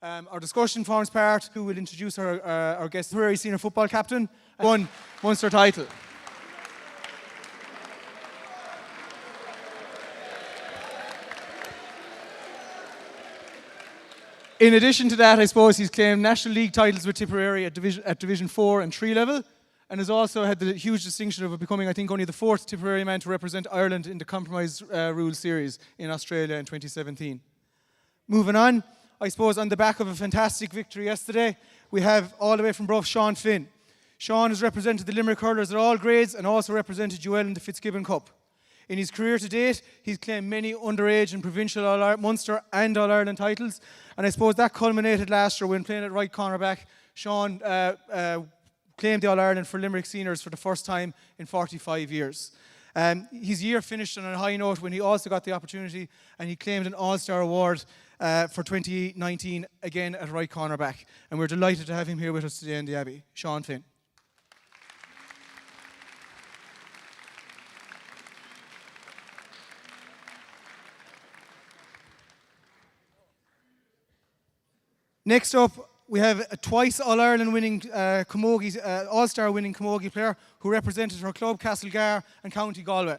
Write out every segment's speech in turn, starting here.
Our discussion forms part, who will introduce our guest Tipperary senior football captain, won Munster title. In addition to that, I suppose he's claimed National League titles with Tipperary at Division 4 and 3 level, and has also had the huge distinction of becoming, I think, only the 4th Tipperary man to represent Ireland in the Compromise Rules Series in Australia in 2017. Moving on, I suppose on the back of a fantastic victory yesterday, we have all the way from Bruff, Sean Finn. Sean has represented the Limerick hurlers at all grades and also represented UL in the Fitzgibbon Cup. In his career to date, he's claimed many underage and provincial Munster and All-Ireland titles, and I suppose that culminated last year when playing at right cornerback. Sean claimed the All-Ireland for Limerick seniors for the first time in 45 years. His year finished on a high note when he also got the opportunity and he claimed an All-Star award for 2019, again at right cornerback. And we're delighted to have him here with us today in the Abbey. Sean Finn. Next up, we have a twice All-Ireland winning All-Star winning Camogie player who represented her club Castlegar and County Galway.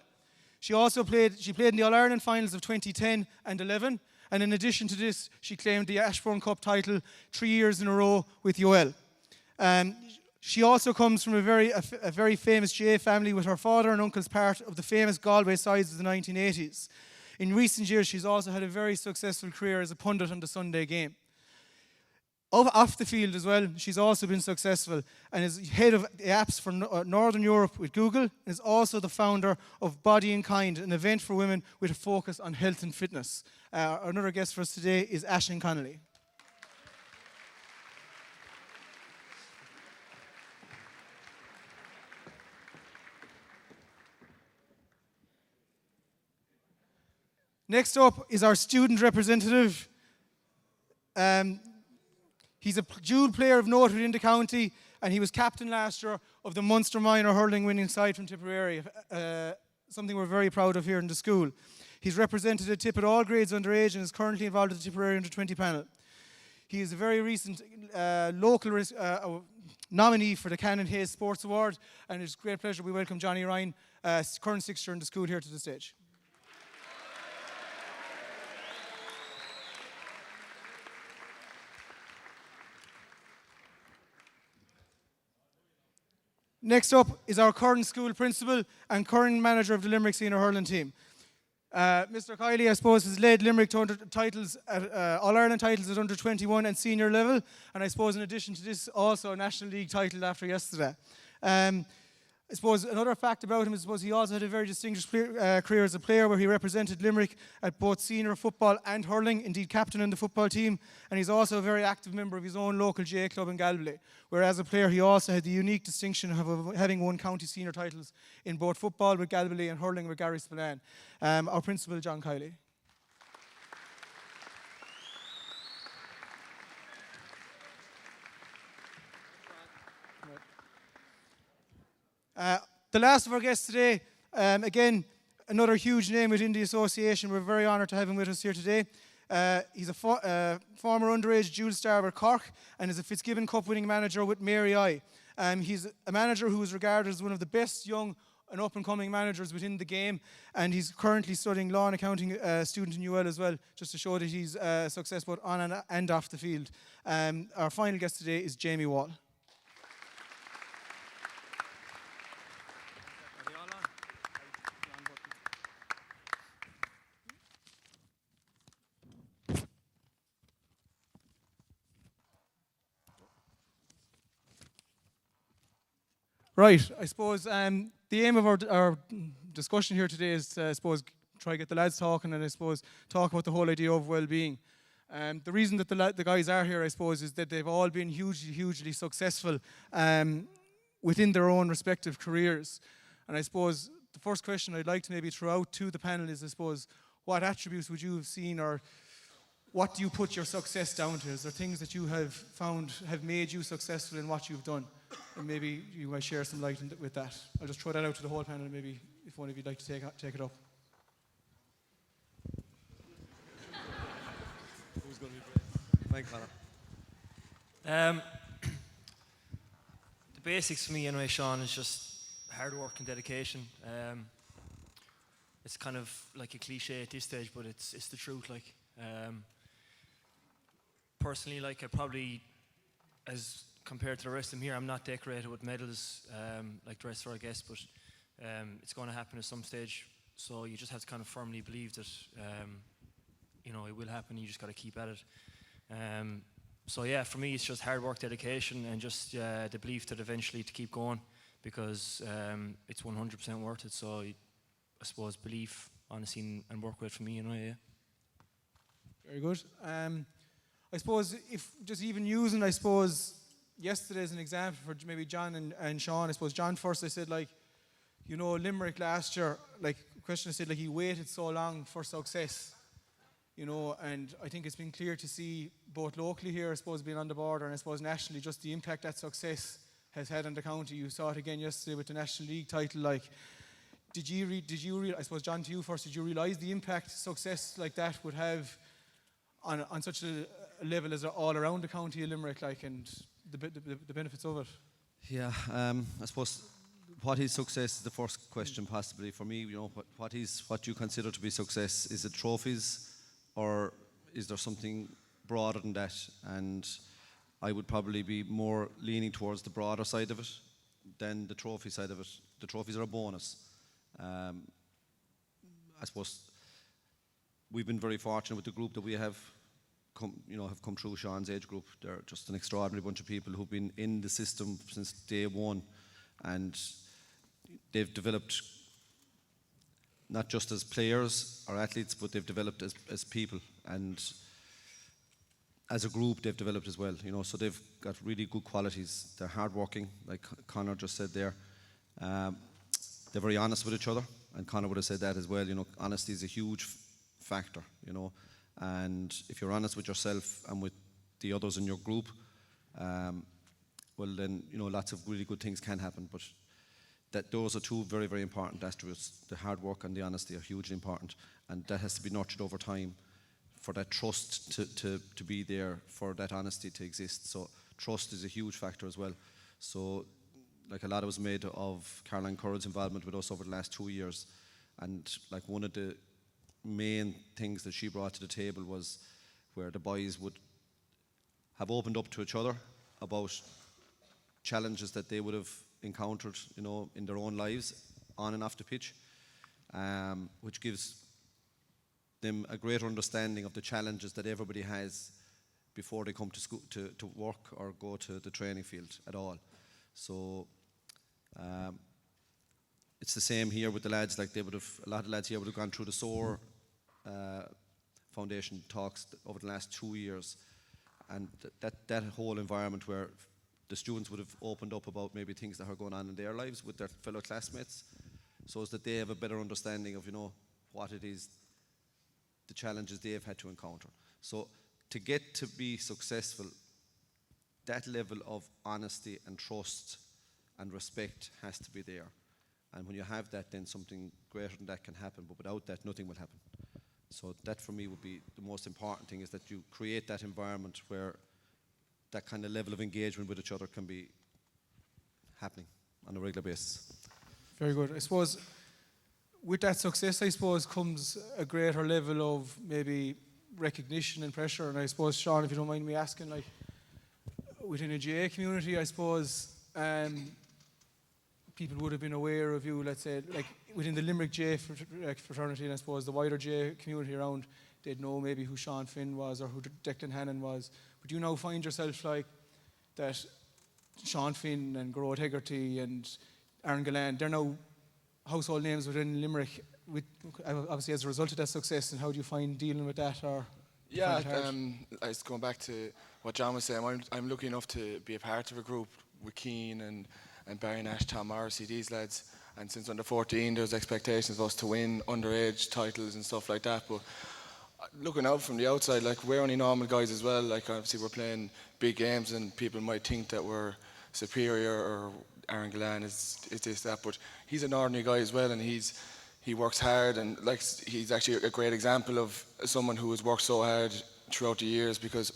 She played in the All-Ireland finals of 2010 and 11, and in addition to this, she claimed the Ashbourne Cup title 3 years in a row with UL. She also comes from a very famous GAA family, with her father and uncles part of the famous Galway sides of the 1980s. In recent years, she's also had a very successful career as a pundit on the Sunday Game. Off the field as well, she's also been successful and is head of the apps for Northern Europe with Google, and is also the founder of Body and Kind, an event for women with a focus on health and fitness. Another guest for us today is Aislinn Connolly. Next up is our student representative. He's a dual player of note within the county, and he was captain last year of the Munster minor hurling winning side from Tipperary, something we're very proud of here in the school. He's represented a Tip at all grades underage and is currently involved with the Tipperary under-20 panel. He is a very recent local nominee for the Canon Hayes Sports Award, and it's a great pleasure we welcome Johnny Ryan, current sixth in the school, here to the stage. Next up is our current school principal and current manager of the Limerick senior hurling team. Mr. Kiely, I suppose, has led Limerick to All-Ireland titles at under 21 and senior level, and I suppose in addition to this, also a National League title after yesterday. I suppose another fact about him is, he also had a very distinguished career as a player, where he represented Limerick at both senior football and hurling, indeed captain in the football team, and he's also a very active member of his own local GAA club in Galway, where as a player he also had the unique distinction of having won county senior titles in both football with Galway and hurling with Gary Spillane. Our principal, John Kiely. The last of our guests today, again, another huge name within the association. We're very honoured to have him with us here today. He's a former underage dual star with Cork and is a Fitzgibbon Cup winning manager with Mary I. He's a manager who is regarded as one of the best young and up-and-coming managers within the game, and he's currently studying law and accounting student in UL as well, just to show that he's successful on and off the field. Our final guest today is Jamie Wall. Right, I suppose the aim of our discussion here today is to, try to get the lads talking, and talk about the whole idea of well-being. The reason that the guys are here, is that they've all been hugely successful within their own respective careers. And I suppose the first question I'd like to maybe throw out to the panel is, what attributes would you have seen, or what do you put your success down to? Is there things that you have found have made you successful in what you've done? And maybe you might share some light with that. I'll just throw that out to the whole panel, and maybe if one of you'd like to take it up. Who's going to be brave? Thanks, Conor. Um, the basics for me anyway, Sean, is just hard work and dedication. It's kind of like a cliche at this stage, but it's the truth. Like, personally, like I probably, as compared to the rest of them here, I'm not decorated with medals like the rest of our guests, but it's going to happen at some stage. So you just have to kind of firmly believe that it will happen. You just got to keep at it. So yeah, for me, it's just hard work, dedication, and just the belief that eventually to keep going, because it's 100% worth it. So I suppose belief, honesty, and work with for me, yeah. Very good. I suppose if just even using, I suppose, yesterday as an example for maybe John and Sean, I suppose John first, I said, like, Limerick last year, like, question I said, like, he waited so long for success, and I think it's been clear to see both locally here, I suppose, being on the border, and I suppose nationally, just the impact that success has had on the county. You saw it again yesterday with the National League title. Like, did you I suppose, John, to you first, did you realise the impact success like that would have on such a level as all around the county of Limerick, like, and the benefits of it? Yeah, I suppose what is success is the first question possibly for me. What you consider to be success? Is it trophies, or is there something broader than that? And I would probably be more leaning towards the broader side of it than the trophy side of it. The trophies are a bonus. I suppose we've been very fortunate with the group that we have come through Sean's age group. They're just an extraordinary bunch of people who've been in the system since day one, and they've developed not just as players or athletes, but they've developed as people, and as a group they've developed as well. So they've got really good qualities. They're hardworking, like Conor just said there. They're very honest with each other, and Conor would have said that as well. Honesty is a huge factor. And if you're honest with yourself and with the others in your group, well then lots of really good things can happen. But those are two very, very important attributes. The hard work and the honesty are hugely important, and that has to be nurtured over time for that trust to be there, for that honesty to exist. So trust is a huge factor as well. So like, a lot was made of Caroline Curran's involvement with us over the last 2 years, and like, one of the main things that she brought to the table was where the boys would have opened up to each other about challenges that they would have encountered, in their own lives, on and off the pitch, which gives them a greater understanding of the challenges that everybody has before they come to school, to work or go to the training field at all. So it's the same here with the lads. Like, a lot of lads here would have gone through the SOAR Foundation talks over the last 2 years, and that whole environment where the students would have opened up about maybe things that are going on in their lives with their fellow classmates, so as that they have a better understanding of what it is, the challenges they have had to encounter. So to get to be successful, that level of honesty and trust and respect has to be there. And when you have that, then something greater than that can happen. But without that, nothing will happen. So that for me would be the most important thing, is that you create that environment where that kind of level of engagement with each other can be happening on a regular basis. Very good. I suppose with that success, I suppose, comes a greater level of maybe recognition and pressure. And I suppose, Sean, if you don't mind me asking, like, within a GAA community, I suppose, people would have been aware of you, let's say, like within the Limerick GAA fraternity, and I suppose the wider GAA community around, they'd know maybe who Sean Finn was or who Declan Hannon was. But do you now find yourself like that Sean Finn and Garrod Hegarty and Aaron Galland, they're now household names within Limerick, obviously as a result of that success, and how do you find dealing with that? Or yeah, I was going back to what John was saying. I'm lucky enough to be a part of a group with Keane and Barry Nash, Tom Morrissey, these lads. And since under 14, there's expectations of us to win underage titles and stuff like that. But looking out from the outside, like, we're only normal guys as well. Like, obviously we're playing big games and people might think that we're superior, or Aaron Galland is this, that. But he's an ordinary guy as well, and he works hard, and like, he's actually a great example of someone who has worked so hard throughout the years, because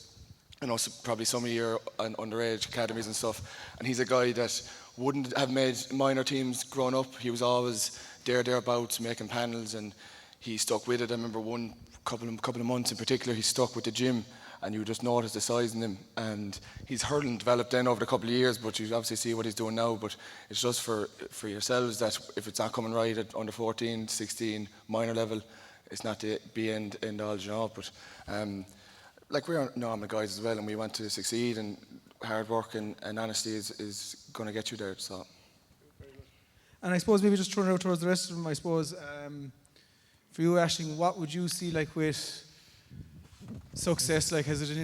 I know probably some of your underage academies and stuff, and he's a guy that wouldn't have made minor teams growing up. He was always thereabouts, making panels, and he stuck with it. I remember one couple of months in particular, he stuck with the gym, and you just notice the size in him. And his hurling developed then over the couple of years, but you obviously see what he's doing now. But it's just for yourselves that if it's not coming right at under 14, 16, minor level, it's not the be end all, you know. But like we're normal guys as well, and we want to succeed, and hard work and honesty is going to get you there. So. And I suppose maybe just turning out towards the rest of them, I suppose, for you, Aisling, what would you see like with success? Like, has it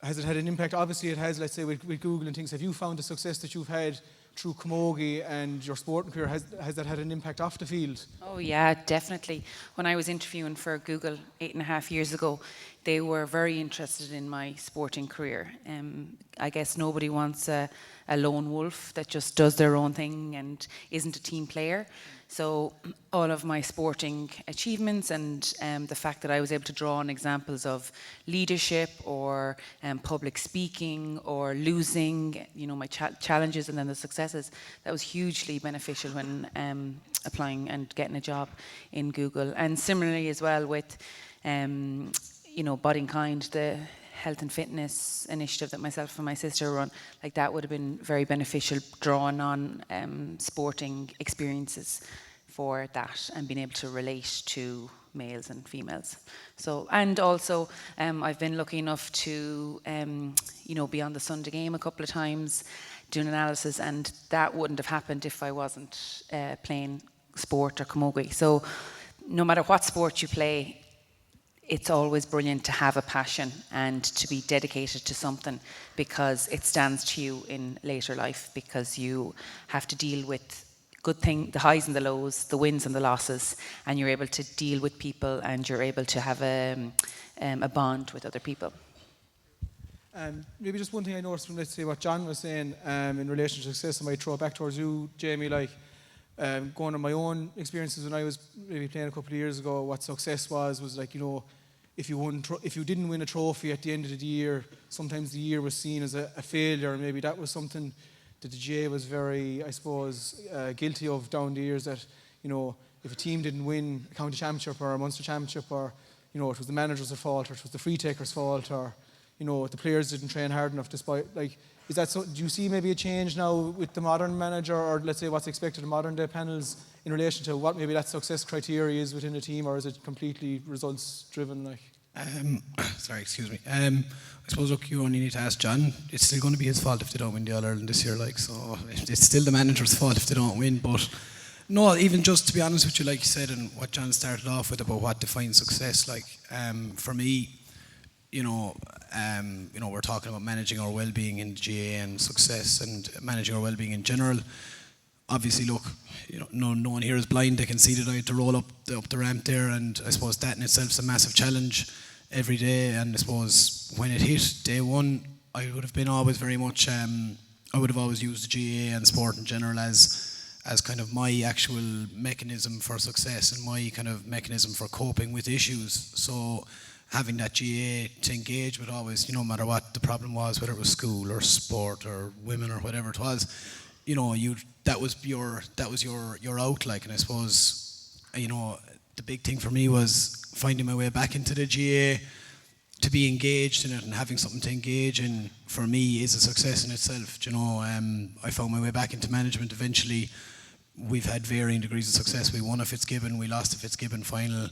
had an impact? Obviously it has, let's say, with Google and things. Have you found the success that you've had through Camogie and your sporting career, has that had an impact off the field? Oh yeah, definitely. When I was interviewing for Google 8.5 years ago, they were very interested in my sporting career. I guess nobody wants a lone wolf that just does their own thing and isn't a team player. So all of my sporting achievements and the fact that I was able to draw on examples of leadership or public speaking or losing, you know, my challenges and then the successes, that was hugely beneficial when applying and getting a job in Google. And similarly as well with, you know, Body and Kind, the health and fitness initiative that myself and my sister run, like that would have been very beneficial, drawing on sporting experiences for that and being able to relate to males and females. So, and also I've been lucky enough to you know, be on the Sunday game a couple of times doing analysis, and that wouldn't have happened if I wasn't playing sport or camogie. So no matter what sport you play, it's always brilliant to have a passion and to be dedicated to something, because it stands to you in later life, because you have to deal with the highs and the lows, the wins and the losses, and you're able to deal with people and you're able to have a bond with other people. Maybe just one thing I noticed from, let's say, what John was saying in relation to success, I might throw it back towards you, Jamie, like going on my own experiences when I was maybe playing a couple of years ago, what success was like, you know, if you didn't win a trophy at the end of the year, sometimes the year was seen as a failure, and maybe that was something that the GAA was very, I suppose, guilty of down the years, that, you know, if a team didn't win a county championship or a Munster championship, or, you know, it was the manager's fault, or it was the free taker's fault, or, you know, the players didn't train hard enough despite, like, is that so? Do you see maybe a change now with the modern manager, or let's say what's expected in modern day panels in relation to what maybe that success criteria is within a team, or is it completely results driven? Like, sorry, excuse me. I suppose, look, you only need to ask John. It's still going to be his fault if they don't win the All Ireland this year. Like, so it's still the manager's fault if they don't win. But no, even just to be honest with you, like you said, and what John started off with about what defines success. Like, for me, you know, we're talking about managing our well-being in GAA and success, and managing our well-being in general. Obviously, look, you know, no one here is blind. They can see that I had to roll up the ramp there, and I suppose that in itself is a massive challenge every day. And I suppose when it hit day one, I would have been always very much. I would have always used the GAA and sport in general as kind of my actual mechanism for success and my kind of mechanism for coping with issues. So having that GAA to engage with always, you know, no matter what the problem was, whether it was school or sport or women or whatever it was, you know, that was your out, like. And I suppose, you know, the big thing for me was finding my way back into the GAA, to be engaged in it and having something to engage in, for me, is a success in itself. You know, I found my way back into management eventually. We've had varying degrees of success. We won a Fitzgibbon, we lost a Fitzgibbon final,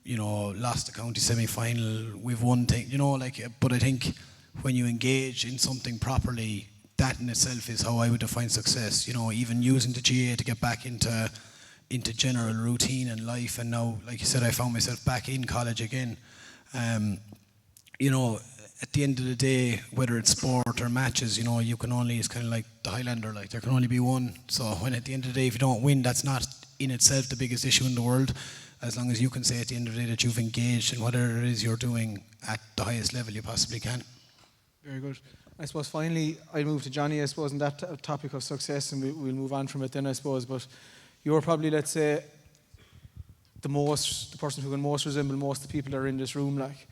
you know, lost the county semi-final. We've won things, you know, like, but I think when you engage in something properly, that in itself is how I would define success. You know, even using the GAA to get back into general routine and life. And now, like you said, I found myself back in college again. You know, at the end of the day, whether it's sport or matches, you know, you can only, it's kind of like the Highlander, like there can only be one. So when at the end of the day, if you don't win, that's not in itself the biggest issue in the world, as long as you can say at the end of the day that you've engaged in whatever it is you're doing at the highest level you possibly can. very good. I suppose finally I'll move to Johnny, I suppose, on that topic of success, and we'll move on from it then, I suppose. But you're probably, let's say, the person who can most resemble most of the people that are in this room, like.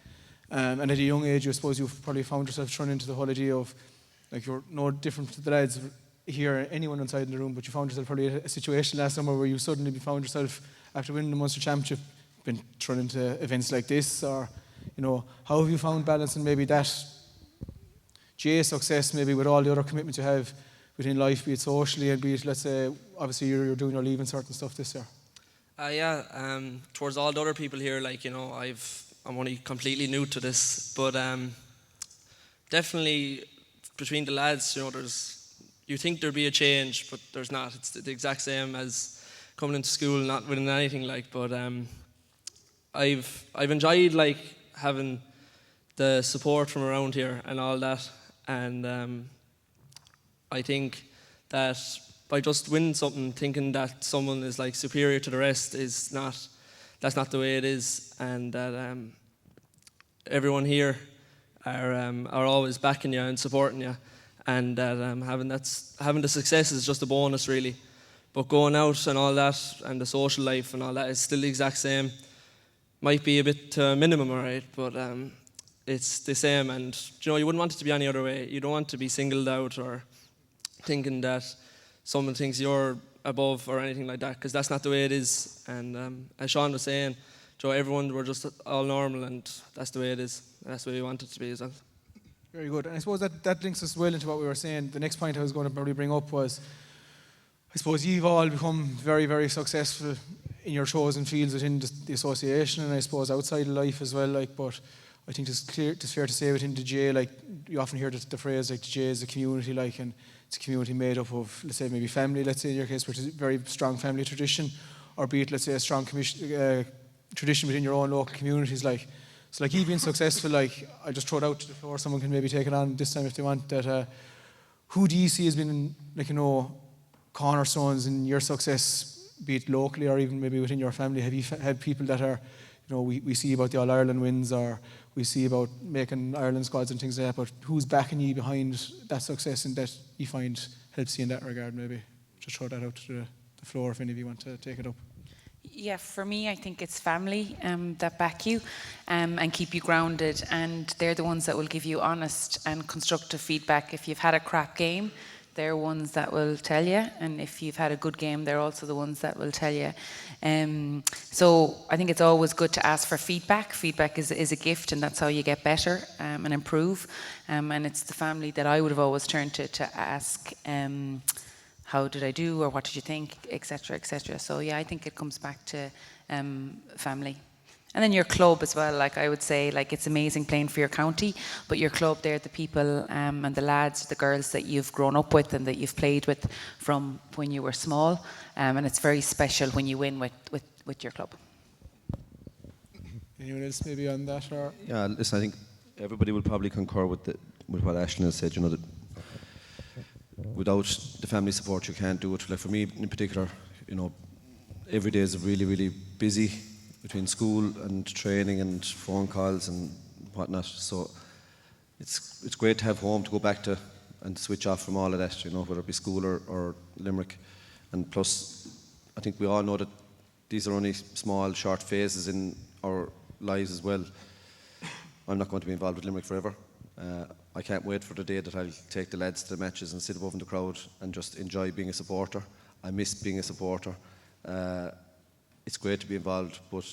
And at a young age, I suppose you've probably found yourself thrown into the whole idea of, like, you're no different to the lads here, anyone inside in the room, but you found yourself probably in a situation last summer where you suddenly found yourself, after winning the Munster Championship, been thrown into events like this, or, you know, how have you found balancing maybe that GAA success maybe with all the other commitments you have within life, be it socially and be it, let's say, obviously you're doing your leaving cert and stuff this year? Towards all the other people here, like, you know, I'm only completely new to this, but definitely between the lads, you know, you think there'd be a change, but there's not. It's the exact same as coming into school, not winning anything, like. But I've enjoyed, like, having the support from around here and all that, and I think that by just winning something, thinking that someone is, like, superior to the rest that's not the way it is, and that everyone here are always backing you and supporting you, and that having the success is just a bonus, really. But going out and all that, and the social life and all that, is still the exact same. Might be a bit minimum, alright, but it's the same, and, you know, you wouldn't want it to be any other way. You don't want to be singled out or thinking that someone thinks you're above or anything like that, because that's not the way it is. And as Séan was saying, Joe, everyone, we're just all normal, and that's the way it is. And that's the way we want it to be as well. Very good. And I suppose that links us well into what we were saying. The next point I was going to probably bring up was, I suppose you've all become very, very successful in your chosen fields within the association, and I suppose outside of life as well. Like, but I think it's fair to say within the GAA, like, you often hear the phrase, like, the GAA is a community, like, and it's a community made up of, let's say, maybe family, let's say in your case, which is a very strong family tradition, or be it, let's say, a strong tradition within your own local communities, like. So, like, you being successful, like, I just throw it out to the floor, someone can maybe take it on this time if they want, that who do you see has been, like, you know, cornerstones in your success, be it locally or even maybe within your family? Have you had people that are, you know, we see about the All-Ireland wins, or we see about making Ireland squads and things like that, but who's backing you behind that success and that you find helps you in that regard, maybe? Just throw that out to the floor if any of you want to take it up. Yeah, for me, I think it's family that back you and keep you grounded, and they're the ones that will give you honest and constructive feedback. If you've had a crap game, they're ones that will tell you, and if you've had a good game, they're also the ones that will tell you. So I think it's always good to ask for feedback. Feedback is a gift, and that's how you get better and improve. And it's the family that I would have always turned to ask, how did I do, or what did you think, etc., etc. So yeah, I think it comes back to family. And then your club as well, like, I would say, like, it's amazing playing for your county, but your club, they're the people and the lads, the girls that you've grown up with and that you've played with from when you were small, and it's very special when you win with your club. Anyone else maybe on that? Or? Yeah, listen, I think everybody will probably concur with what Aislinn has said, you know, that without the family support you can't do it. Like, for me in particular, you know, every day is really, really busy between school and training and phone calls and whatnot. So it's great to have home to go back to and switch off from all of that, you know, whether it be school or Limerick. And plus, I think we all know that these are only small, short phases in our lives as well. I'm not going to be involved with Limerick forever. I can't wait for the day that I'll take the lads to the matches and sit above in the crowd and just enjoy being a supporter. I miss being a supporter. It's great to be involved, but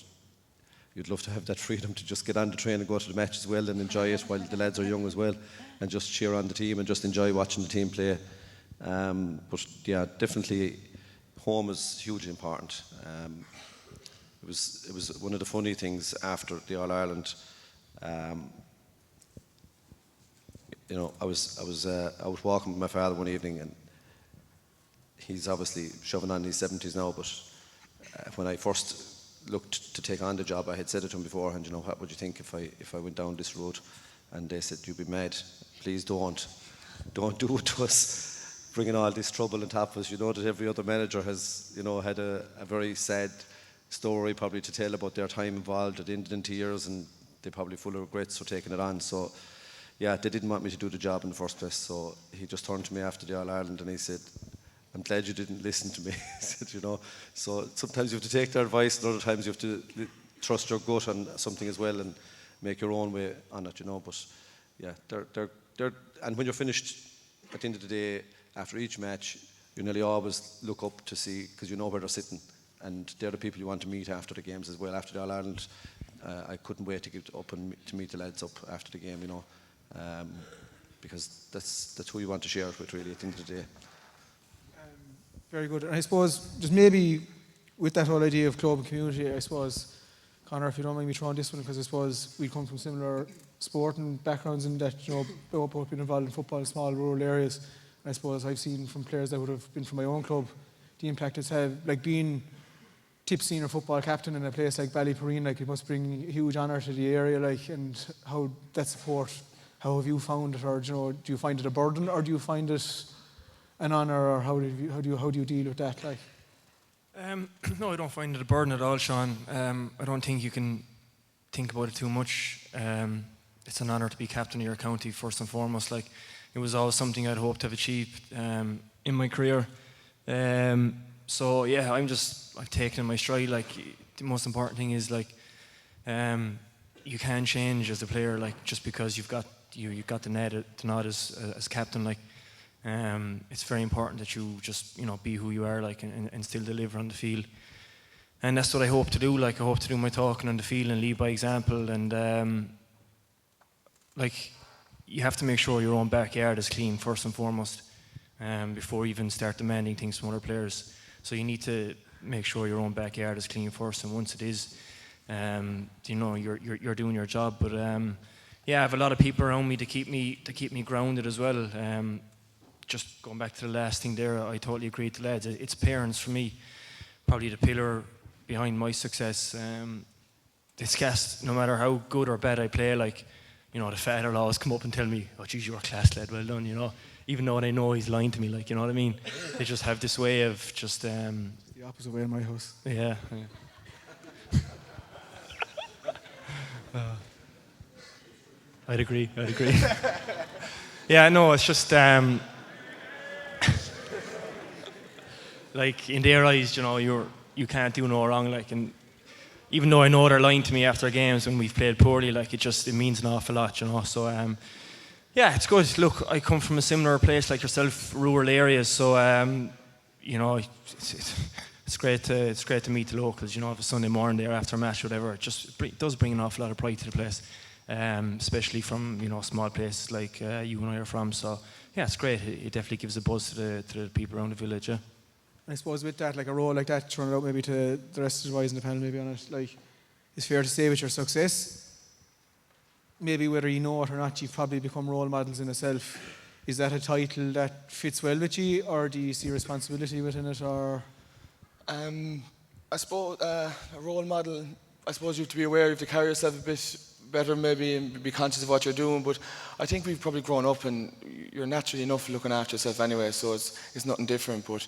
you'd love to have that freedom to just get on the train and go to the match as well and enjoy it while the lads are young as well, and just cheer on the team and just enjoy watching the team play. But yeah, definitely home is hugely important. It was one of the funny things after the All-Ireland. You know, I was walking with my father one evening, and he's obviously shoving on in his 70s now, but when I first looked to take on the job, I had said it to him beforehand, you know, what would you think if I went down this road? And they said, you'd be mad. Please don't do it to us, bringing all this trouble on top of us. You know that every other manager has, you know, had a very sad story probably to tell about their time involved. It ended in tears, and they're probably full of regrets for taking it on. So yeah, they didn't want me to do the job in the first place. So he just turned to me after the All-Ireland and he said, I'm glad you didn't listen to me. He said, you know, so sometimes you have to take their advice, and other times you have to trust your gut on something as well. And make your own way on it, you know. But yeah, they're and when you're finished at the end of the day, after each match, you nearly always look up to see, because you know where they're sitting, and they're the people you want to meet after the games as well. After the All-Ireland, I couldn't wait to get up and to meet the lads up after the game, you know, because that's who you want to share it with, really, at the end of the day. Very good. And I suppose just maybe with that whole idea of club and community, I suppose, Conor, if you don't mind me throwing this one, because I suppose we come from similar sporting backgrounds in that, you know, both been involved in football in small rural areas. And I suppose I've seen from players that would have been from my own club the impact it's had, like being tip senior football captain in a place like Ballyporeen, like it must bring huge honour to the area, like, and how that support, how have you found it, or, you know, do you find it a burden, or do you find it an honour, or how do you deal with that, like? No, I don't find it a burden at all, Sean. I don't think you can think about it too much. It's an honour to be captain of your county, first and foremost. Like, it was always something I'd hoped to have achieved in my career. So yeah, I've taken in my stride. Like, the most important thing is, like, you can change as a player, like, just because you've got the nod as captain. Like, it's very important that you just, you know, be who you are, like, and still deliver on the field. And that's what I hope to do. Like, I hope to do my talking on the field and lead by example. And like, you have to make sure your own backyard is clean first and foremost, before you even start demanding things from other players. So you need to make sure your own backyard is clean first, and once it is, you know, you're doing your job. But yeah, I have a lot of people around me to keep me grounded as well. Just going back to the last thing there, I totally agree with the lads. It's parents for me, probably the pillar behind my success. It's gas, no matter how good or bad I play, like, you know, the father will always come up and tell me, "Oh, geez, you're a class lad, well done," you know, even though they know he's lying to me, like, you know what I mean? They just have this way of just... the opposite way in my house. Yeah. I'd agree. Yeah, no, it's just... like, in their eyes, you know, you can't do no wrong, like, and even though I know they're lying to me after games when we've played poorly, like, it means an awful lot, you know. So yeah, it's good. Look, I come from a similar place like yourself, rural areas, so you know, it's great to meet the locals, you know, of a Sunday morning there after a match or whatever. It does bring an awful lot of pride to the place, especially from, you know, small places like you and I are from. So yeah, it's great. It definitely gives a buzz to the people around the village. Yeah. I suppose with that, like a role like that, throwing it out maybe to the rest of the boys in the panel maybe on it, like, it's fair to say with your success, maybe whether you know it or not, you've probably become role models in itself. Is that a title that fits well with you, or do you see responsibility within it, or? I suppose a role model, I suppose you have to be aware, you have to carry yourself a bit better maybe and be conscious of what you're doing, but I think we've probably grown up and you're naturally enough looking after yourself anyway, so it's nothing different. But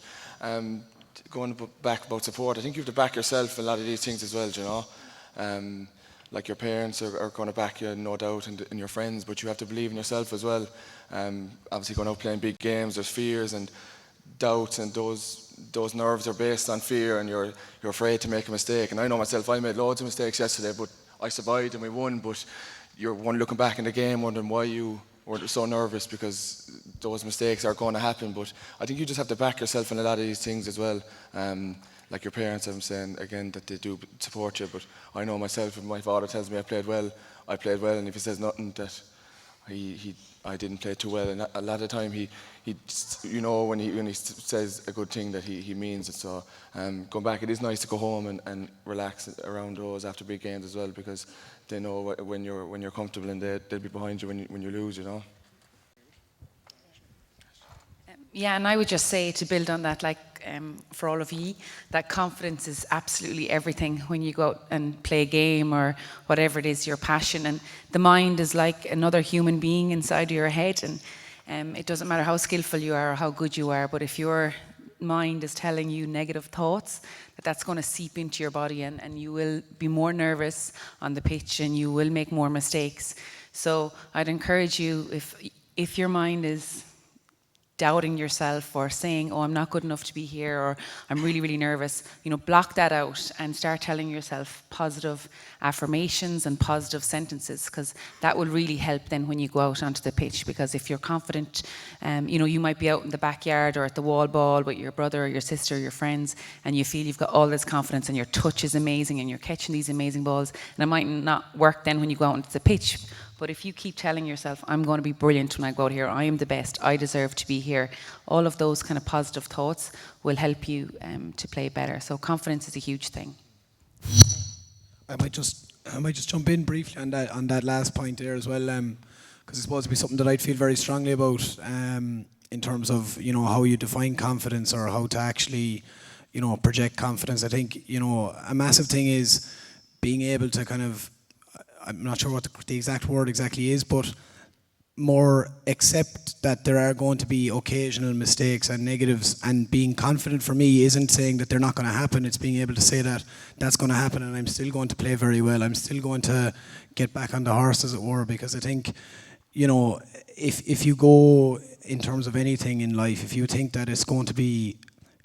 going back about support, I think you have to back yourself in a lot of these things as well, you know. Like, your parents are going to back you, no doubt, and your friends, but you have to believe in yourself as well. Obviously, going out playing big games, there's fears and doubts, and those nerves are based on fear, and you're afraid to make a mistake. And I know myself, I made loads of mistakes yesterday, but I survived and we won. But you're one looking back in the game wondering why you were so nervous, because those mistakes are going to happen. But I think you just have to back yourself in a lot of these things as well. Like your parents, I'm saying again that they do support you, but I know myself, if my father tells me I played well, and if he says nothing, that I didn't play too well. And a lot of the time he you know, when he says a good thing, that he means it. So going back, it is nice to go home and relax around those after big games as well, because they know when you're comfortable, and they'll be behind you when you lose, you know. Yeah, and I would just say, to build on that, like, for all of you, that confidence is absolutely everything when you go out and play a game or whatever it is, your passion. And the mind is like another human being inside of your head, and it doesn't matter how skillful you are or how good you are, but if your mind is telling you negative thoughts, that's going to seep into your body, and you will be more nervous on the pitch, and you will make more mistakes. So I'd encourage you, if your mind is doubting yourself or saying, oh, I'm not good enough to be here, or I'm really, really nervous, you know, block that out and start telling yourself positive affirmations and positive sentences, because that will really help then when you go out onto the pitch. Because if you're confident, you know, you might be out in the backyard or at the wall ball with your brother or your sister or your friends, and you feel you've got all this confidence and your touch is amazing and you're catching these amazing balls, and it might not work then when you go out into the pitch. But if you keep telling yourself, I'm going to be brilliant when I go out here, I am the best, I deserve to be here, all of those kind of positive thoughts will help you to play better. So confidence is a huge thing. I might just jump in briefly on that last point there as well, because it's supposed to be something that I'd feel very strongly about in terms of, you know, how you define confidence or how to actually, you know, project confidence. I think, you know, a massive thing is being able to kind of, I'm not sure what the exact word exactly is, but more accept that there are going to be occasional mistakes and negatives, and being confident for me isn't saying that they're not going to happen. It's being able to say that that's going to happen and I'm still going to play very well. I'm still going to get back on the horse, as it were, because I think, you know, if you go in terms of anything in life, if you think that it's going to be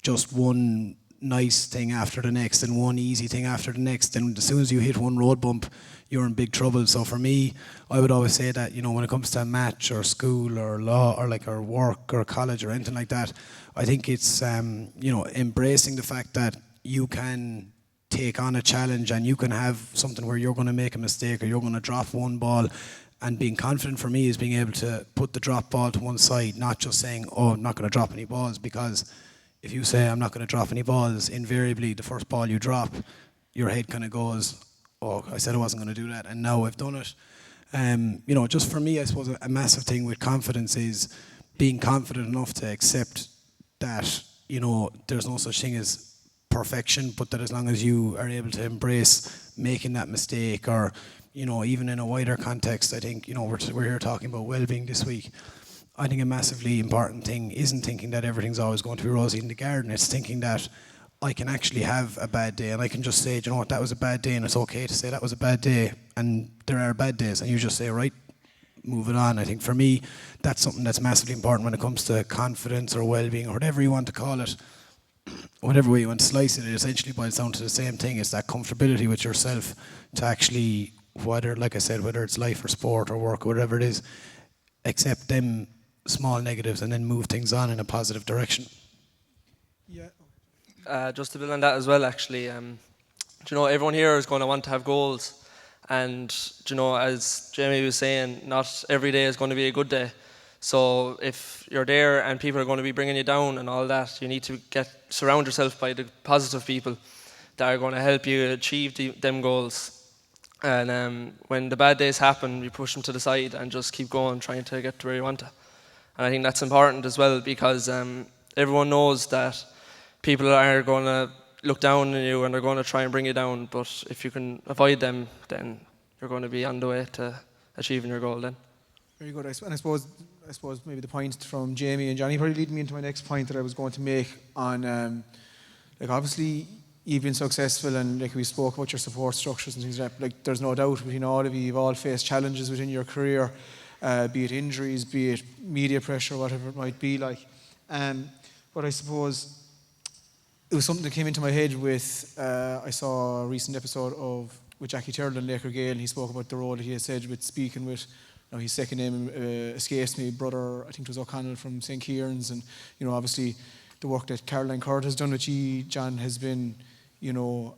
just one nice thing after the next and one easy thing after the next, then as soon as you hit one road bump, you're in big trouble. So for me, I would always say that, you know, when it comes to a match or school or law or work or college or anything like that, I think it's you know, embracing the fact that you can take on a challenge and you can have something where you're going to make a mistake or you're going to drop one ball. And being confident for me is being able to put the drop ball to one side, not just saying, oh, I'm not going to drop any balls, because if you say I'm not going to drop any balls, invariably the first ball you drop, your head kind of goes, oh, I said I wasn't going to do that, and now I've done it. You know, just for me, I suppose a massive thing with confidence is being confident enough to accept that, you know, there's no such thing as perfection, but that as long as you are able to embrace making that mistake, or, you know, even in a wider context, I think, you know, we're here talking about well-being this week. I think a massively important thing isn't thinking that everything's always going to be rosy in the garden. It's thinking that I can actually have a bad day and I can just say, do you know what, that was a bad day, and it's okay to say that was a bad day, and there are bad days, and you just say, right, move it on. I think for me, that's something that's massively important when it comes to confidence or well-being or whatever you want to call it. Whatever way you want to slice it, it essentially boils down to the same thing. It's that comfortability with yourself to actually, whether, like I said, whether it's life or sport or work or whatever it is, accept them small negatives and then move things on in a positive direction. Yeah. Just to build on that as well, actually, do you know, everyone here is going to want to have goals, and do you know, as Jamie was saying, not every day is going to be a good day. So if you're there and people are going to be bringing you down and all that, you need to surround yourself by the positive people that are going to help you achieve them goals. And when the bad days happen, you push them to the side and just keep going, trying to get to where you want to. And I think that's important as well, because everyone knows that people are going to look down on you and they're going to try and bring you down. But if you can avoid them, then you're going to be on the way to achieving your goal then. Very good. And I suppose maybe the point from Jamie and Johnny probably lead me into my next point that I was going to make on, like, obviously you've been successful, and like we spoke about your support structures and things like that. Like, there's no doubt between all of you, you've all faced challenges within your career, be it injuries, be it media pressure, whatever it might be like. But I suppose it was something that came into my head with, I saw a recent episode with Jackie Turtle and Laker Gale, and he spoke about the role that he had said with speaking with, you know, his second name escapes me, brother, I think it was O'Connell from St. Kieran's, and, you know, obviously the work that Caroline Curd has done with you, John, has been, you know,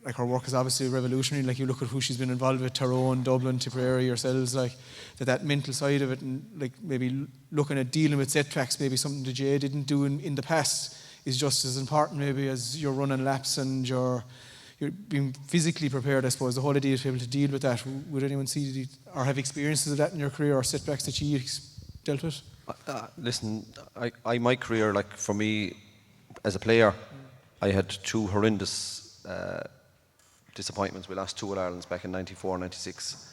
like, her work is obviously revolutionary. Like, you look at who she's been involved with, Tyrone, Dublin, Tipperary, yourselves, like, that mental side of it, and like maybe looking at dealing with setbacks, maybe something that Jay didn't do in the past, is just as important maybe as you're running laps and you're being physically prepared. I suppose the whole idea is to be able to deal with that. Would anyone see or have experiences of that in your career, or setbacks that you dealt with? Listen, my career, like, for me as a player, I had two horrendous disappointments. We lost two All-Irelands back in 94, 96.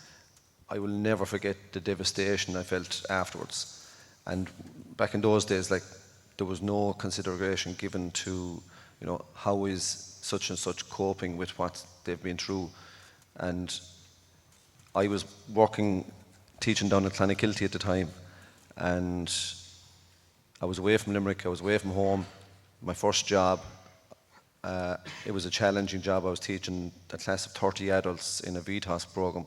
I will never forget the devastation I felt afterwards. And back in those days, like, there was no consideration given to, you know, how is such and such coping with what they've been through. And I was teaching down at Clonakilty at the time, and I was away from Limerick, I was away from home. My first job, it was a challenging job. I was teaching a class of 30 adults in a VTOS program,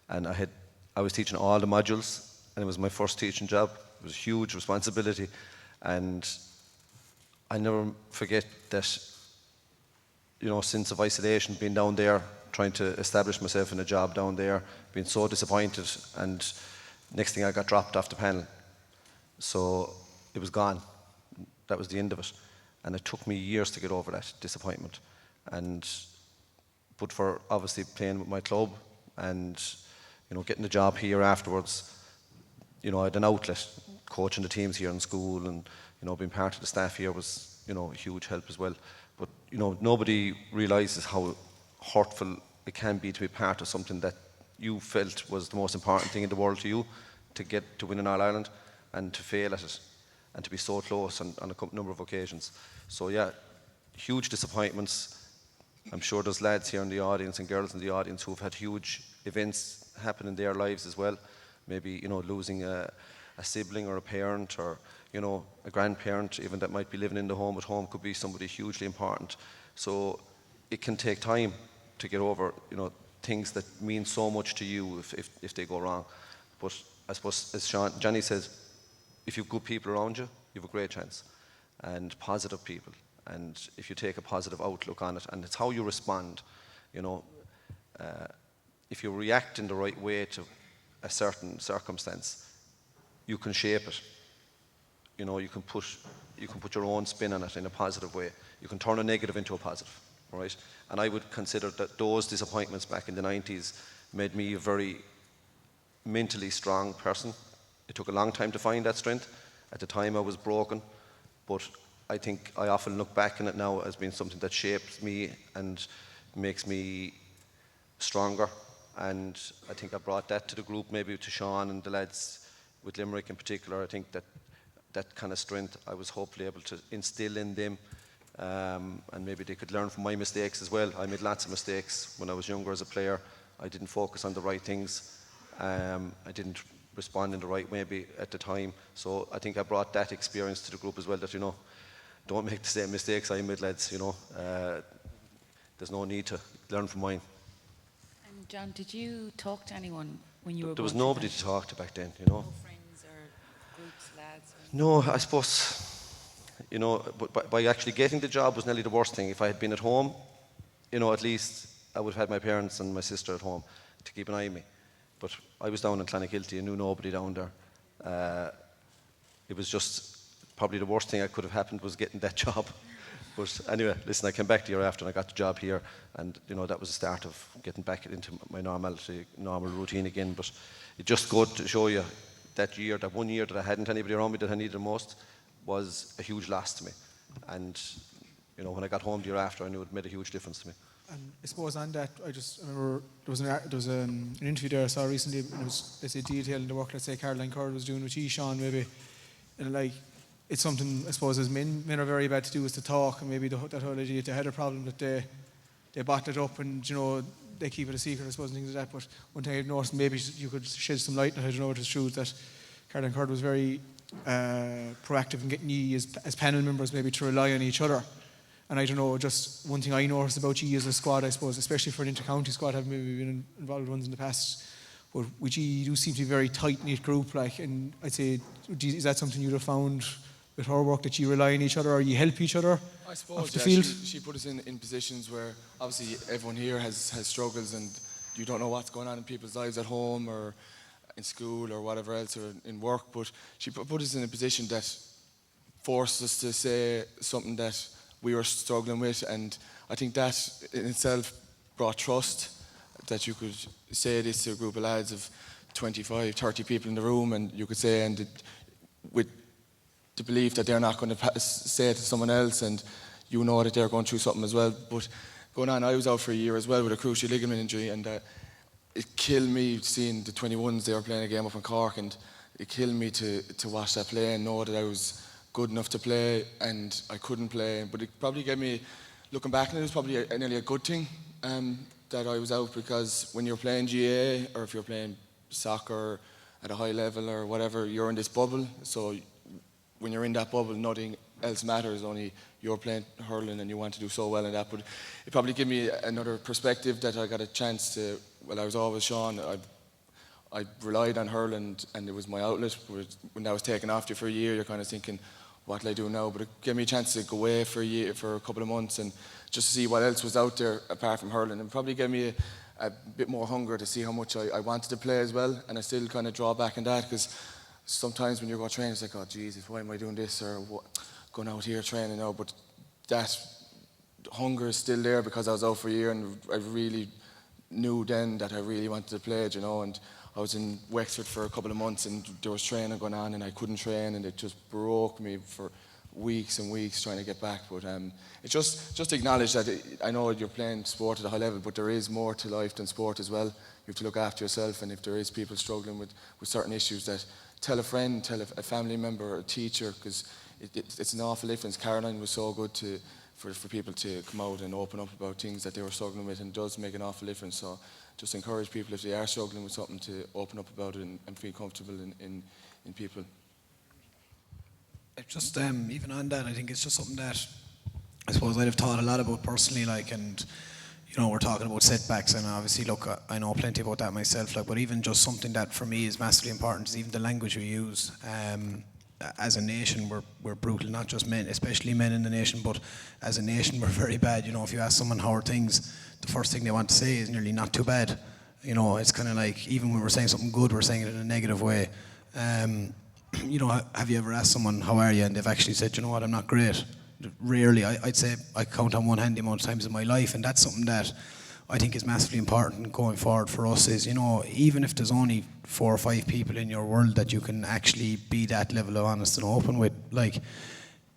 and I was teaching all the modules, and it was my first teaching job. It was a huge responsibility, and I never forget that, you know, sense of isolation, being down there, trying to establish myself in a job down there, being so disappointed, and next thing I got dropped off the panel. So it was gone. That was the end of it. And it took me years to get over that disappointment. But for obviously playing with my club and, you know, getting the job here afterwards, you know, I had an outlet, coaching the teams here in school, and, you know, being part of the staff here was, you know, a huge help as well. But, you know, nobody realises how hurtful it can be to be part of something that you felt was the most important thing in the world to you, to get to win an All-Ireland and to fail at it, and to be so close on a number of occasions. So yeah, huge disappointments. I'm sure there's lads here in the audience and girls in the audience who've had huge events happen in their lives as well. Maybe, you know, losing a sibling or a parent, or, you know, a grandparent even that might be living in the home at home, could be somebody hugely important. So it can take time to get over, you know, things that mean so much to you if they go wrong. But I suppose, as Johnny says, if you've good people around you, you have a great chance, and positive people. And if you take a positive outlook on it, and it's how you respond, you know, if you react in the right way to a certain circumstance, you can shape it. You know, you can put your own spin on it in a positive way. You can turn a negative into a positive, right? And I would consider that those disappointments back in the 90s made me a very mentally strong person. It took a long time to find that strength. At the time I was broken, but I think I often look back on it now as being something that shapes me and makes me stronger. And I think I brought that to the group, maybe to Séan and the lads with Limerick in particular. I think that kind of strength I was hopefully able to instill in them, and maybe they could learn from my mistakes as well. I made lots of mistakes when I was younger as a player. I didn't focus on the right things. I didn't respond in the right way maybe at the time. So I think I brought that experience to the group as well, that, you know, don't make the same mistakes I made, lads, you know. There's no need to learn from mine. And John, did you talk to anyone when you were There was going through nobody that? to talk to back then, you know. No friends or groups, lads? No, I suppose, you know, but by actually getting the job was nearly the worst thing. If I had been at home, you know, at least I would have had my parents and my sister at home to keep an eye on me. But I was down in Clonakilty and knew nobody down there. It was just probably the worst thing that could have happened was getting that job. But anyway, listen, I came back the year after and I got the job here, and, you know, that was the start of getting back into my normal routine again. But it just goes to show you that year, that 1 year that I hadn't anybody around me that I needed the most, was a huge loss to me. And, you know, when I got home the year after, I knew it made a huge difference to me. And I suppose on that, I just remember there was an interview there I saw recently, and it was, let's say, detailing the work, let's say, Caroline Curd was doing with Séan maybe, and like, it's something, I suppose, as men are very bad to do, is to talk, and maybe that whole idea, they had a problem that they bottle it up, and, you know, they keep it a secret, I suppose, and things like that. But one thing I've noticed, maybe you could shed some light on it, I don't know if it's true, that Caroline Curd was very proactive in getting you as panel members maybe to rely on each other. And I don't know, just one thing I noticed about you as a squad, I suppose, especially for an inter-county squad, having maybe been involved with ones in the past, but with you do seem to be a very tight-knit group, like, and I'd say, is that something you'd have found with her work, that you rely on each other, or you help each other I suppose, off the yeah, field? she put us in positions where obviously everyone here has struggles, and you don't know what's going on in people's lives at home or in school or whatever else, or in work, but she put us in a position that forced us to say something that we were struggling with, and I think that in itself brought trust, that you could say this to a group of lads of 25, 30 people in the room, and you could say, and with the belief that they're not going to say it to someone else, and you know that they're going through something as well. But going on, I was out for a year as well with a cruciate ligament injury, and it killed me seeing the 21s, they were playing a game up in Cork, and it killed me to watch that play and know that I was good enough to play and I couldn't play. But it probably gave me, looking back, and it was probably nearly a good thing that I was out, because when you're playing GAA, or if you're playing soccer at a high level or whatever, you're in this bubble. So when you're in that bubble, nothing else matters, only you're playing hurling and you want to do so well in that. But it probably gave me another perspective that I got a chance to, well, I was always Sean, I relied on hurling and it was my outlet. When that was taken off you for a year, you're kind of thinking, what will I do now? But it gave me a chance to go away for a couple of months and just to see what else was out there apart from hurling, and probably gave me a bit more hunger to see how much I wanted to play as well. And I still kind of draw back on that, because sometimes when you go training, it's like, oh Jesus, why am I doing this, or what, going out here training now? But that hunger is still there because I was out for a year, and I really knew then that I really wanted to play, you know. And I was in Wexford for a couple of months and there was training going on and I couldn't train, and it just broke me for weeks and weeks trying to get back. But it just acknowledge that I know you're playing sport at a high level, but there is more to life than sport as well. You have to look after yourself, and if there is people struggling with certain issues, that tell a friend, tell a family member, or a teacher, because it's an awful difference. Caroline was so good for people to come out and open up about things that they were struggling with, and it does make an awful difference. So just encourage people, if they are struggling with something, to open up about it and feel comfortable in people. Just even on that, I think it's just something that I suppose I'd have thought a lot about personally, like, and you know, we're talking about setbacks, and obviously, look, I know plenty about that myself, like, but even just something that for me is massively important is even the language we use. As a nation, we're brutal, not just men, especially men in the nation, but as a nation, we're very bad. You know, if you ask someone how are things, the first thing they want to say is nearly not too bad. You know, it's kind of like, even when we're saying something good, we're saying it in a negative way. You know, have you ever asked someone, how are you? And they've actually said, you know what, I'm not great. Rarely. I'd say I count on one hand the amount of times in my life, and that's something that I think is massively important going forward for us, is, you know, even if there's only 4 or 5 people in your world that you can actually be that level of honest and open with, like,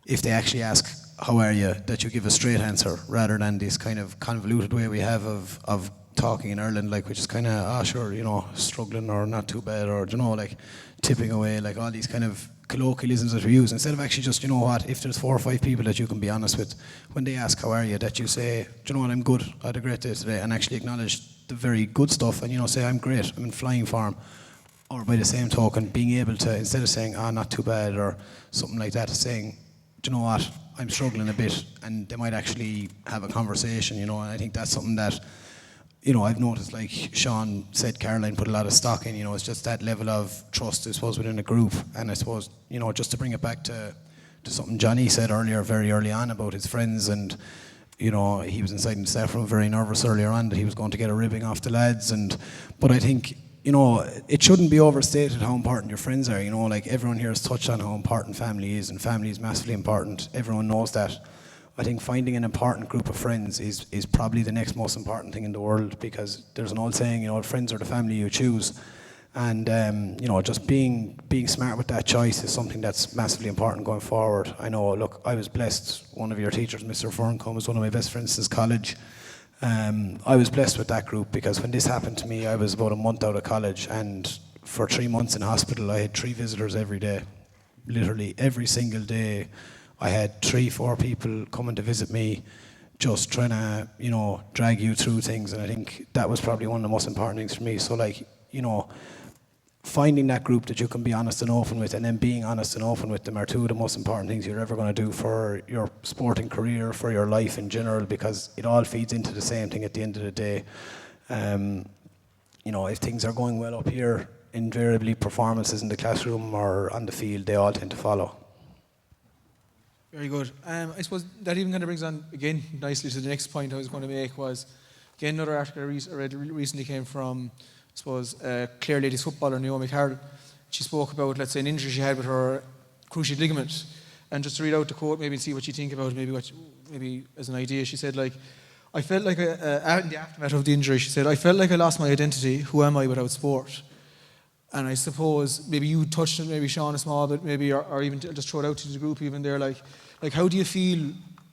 if they actually ask, how are you, that you give a straight answer, rather than this kind of convoluted way we have of talking in Ireland, like, which is kind of, sure, you know, struggling or not too bad, or, you know, like, tipping away, like all these kind of colloquialisms that we use, instead of actually just, you know what, if there's 4 or 5 people that you can be honest with, when they ask how are you, that you say, do you know what, I'm good, I had a great day today, and actually acknowledge the very good stuff, and, you know, say, I'm great, I'm in flying form. Or by the same token, being able to, instead of saying, not too bad, or something like that, saying, do you know what, I'm struggling a bit, and they might actually have a conversation, you know. And I think that's something that, you know, I've noticed, like Sean said, Caroline put a lot of stock in, you know, it's just that level of trust, I suppose, within a group. And I suppose, you know, just to bring it back to something Johnny said earlier, very early on, about his friends, and, you know, he was inside in the staff room very nervous earlier on that he was going to get a ribbing off the lads. But I think, you know, it shouldn't be overstated how important your friends are, you know, like everyone here has touched on how important family is, and family is massively important, everyone knows that. I think finding an important group of friends is probably the next most important thing in the world, because there's an old saying, you know, friends are the family you choose. And, you know, just being smart with that choice is something that's massively important going forward. I know, look, I was blessed. One of your teachers, Mr. Ferncombe, was one of my best friends since college. I was blessed with that group, because when this happened to me, I was about a month out of college, and for 3 months in hospital, I had 3 visitors every day. Literally every single day. I had 3-4 people coming to visit me, just trying to, you know, drag you through things. And I think that was probably one of the most important things for me. So, like, you know, finding that group that you can be honest and open with, and then being honest and open with them, are 2 of the most important things you're ever going to do for your sporting career, for your life in general, because it all feeds into the same thing at the end of the day. You know, if things are going well up here, invariably performances in the classroom or on the field, they all tend to follow. Very good. I suppose that even kind of brings on, again, nicely to the next point I was going to make, was, again, another article I read recently came from, I suppose, Clare ladies footballer Naomi Carroll. She spoke about, let's say, an injury she had with her cruciate ligament. And just to read out the quote, maybe see what you think about it, maybe as an idea, she said, like, I felt like, in the aftermath of the injury, she said, I felt like I lost my identity. Who am I without sport? And I suppose maybe you touched on, maybe Sean, a small bit, maybe, or even just throw it out to the group even there, like how do you feel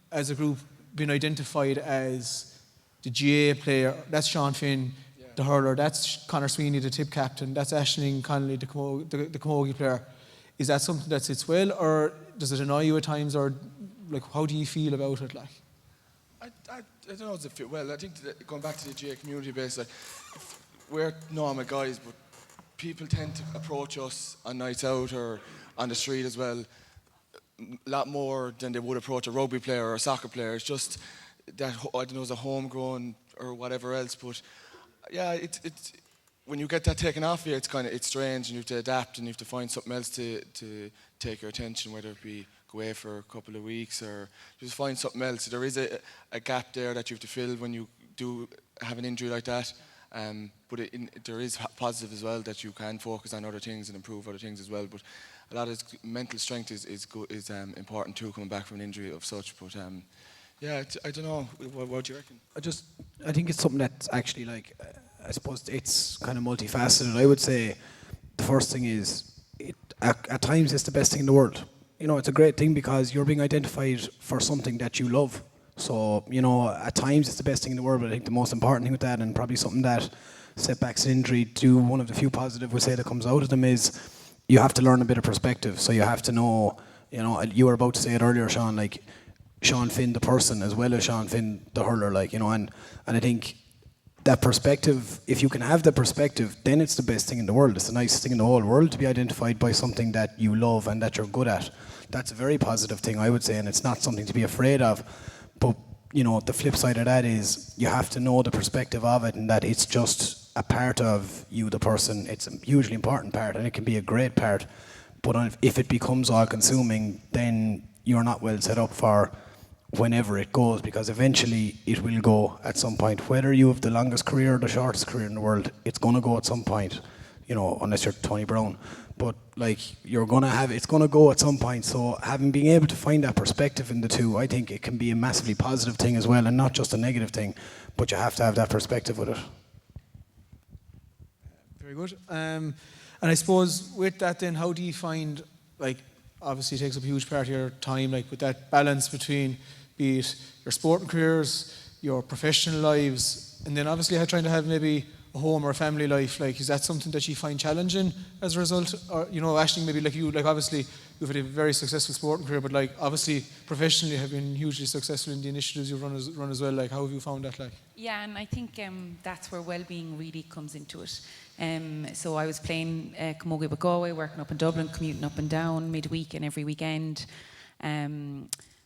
as a group being identified as the GAA player? That's Sean Finn, the hurler. That's Conor Sweeney, the tip captain. That's Aislinn Connolly, the camogie player. Is that something that sits well, or does it annoy you at times, or like how do you feel about it? Like, I don't know if it fit well. I think that going back to the GAA community base, like, we're normal guys, but people tend to approach us on nights out or on the street as well, a lot more than they would approach a rugby player or a soccer player. It's just that, I don't know, it's a homegrown or whatever else. But yeah, it's when you get that taken off you, it's strange, and you have to adapt, and you have to find something else to take your attention, whether it be go away for a couple of weeks or just find something else. There is a gap there that you have to fill when you do have an injury like that. But there is positive as well, that you can focus on other things and improve other things as well. But a lot of mental strength is important too, coming back from an injury of such. But yeah, I don't know. What do you reckon? I think it's something that's actually like, I suppose it's kind of multifaceted. I would say the first thing is, at times it's the best thing in the world. You know, it's a great thing because you're being identified for something that you love. So, you know, at times it's the best thing in the world, but I think the most important thing with that, and probably something that setbacks and injury do, one of the few positive we say that comes out of them, is you have to learn a bit of perspective. So you have to know, you know, you were about to say it earlier, Sean, like Sean Finn the person as well as Sean Finn the hurler, like, you know, and I think that perspective, if you can have that perspective, then it's the best thing in the world. It's the nicest thing in the whole world to be identified by something that you love and that you're good at. That's a very positive thing, I would say, and it's not something to be afraid of. But, you know, the flip side of that is you have to know the perspective of it, and that it's just a part of you, the person. It's a hugely important part, and it can be a great part. But if it becomes all-consuming, then you're not well set up for whenever it goes, because eventually it will go at some point. Whether you have the longest career or the shortest career in the world, it's going to go at some point, you know, unless you're Tony Brown. But like, it's going to go at some point. So being able to find that perspective in the two, I think it can be a massively positive thing as well, and not just a negative thing, but you have to have that perspective with it. Very good. And I suppose with that then, how do you find, like, obviously it takes up a huge part of your time, like with that balance between, be it your sporting careers, your professional lives, and then obviously trying to have maybe a home or a family life, like, is that something that you find challenging as a result? Or, you know, Aisling, maybe like you, like obviously you've had a very successful sporting career, but like obviously professionally have been hugely successful in the initiatives you've run as well. Like, how have you found that, like? Yeah, and I think that's where well-being really comes into it. So I was playing Camogie with Galway, working up in Dublin, commuting up and down midweek and every weekend.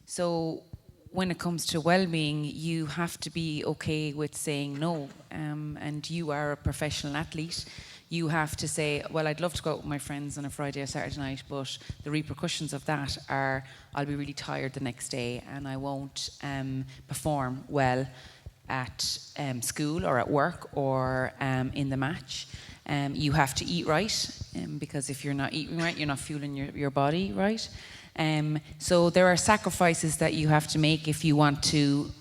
So when it comes to well-being, you have to be okay with saying no. And you are a professional athlete. You have to say, well, I'd love to go out with my friends on a Friday or Saturday night, but the repercussions of that are I'll be really tired the next day and I won't perform well at school or at work or in the match. You have to eat right, because if you're not eating right, you're not fueling your body right. So there are sacrifices that you have to make if you want to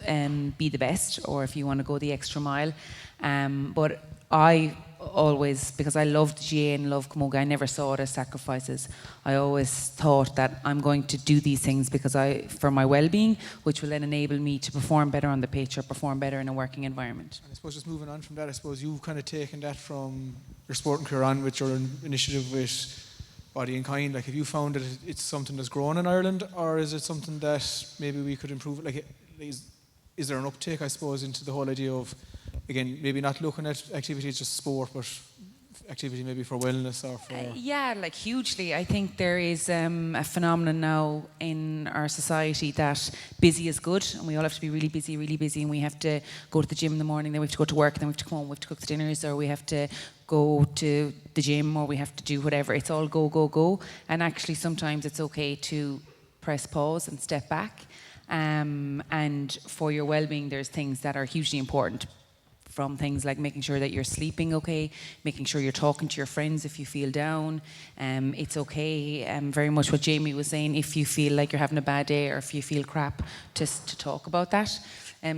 be the best, or if you want to go the extra mile. But I always, because I loved GAA and loved Camogie, I never saw it as sacrifices. I always thought that I'm going to do these things because for my well-being, which will then enable me to perform better on the pitch or perform better in a working environment. And I suppose just moving on from that, I suppose you've kind of taken that from your sporting career on with your initiative with Body and Kind. Like, have you found that it's something that's grown in Ireland, or is it something that maybe we could improve? Like, is there an uptake, I suppose, into the whole idea of, again, maybe not looking at activities just sport, but activity maybe for wellness or for... Yeah, like hugely. I think there is a phenomenon now in our society that busy is good, and we all have to be really busy, and we have to go to the gym in the morning, then we have to go to work, then we have to come home, we have to cook the dinners, or we have to go to the gym, or we have to do whatever. It's all go. And actually sometimes it's okay to press pause and step back. And for your well-being, there's things that are hugely important, from things like making sure that you're sleeping okay, making sure you're talking to your friends if you feel down. It's okay, very much what Jamie was saying, if you feel like you're having a bad day or if you feel crap, to talk about that.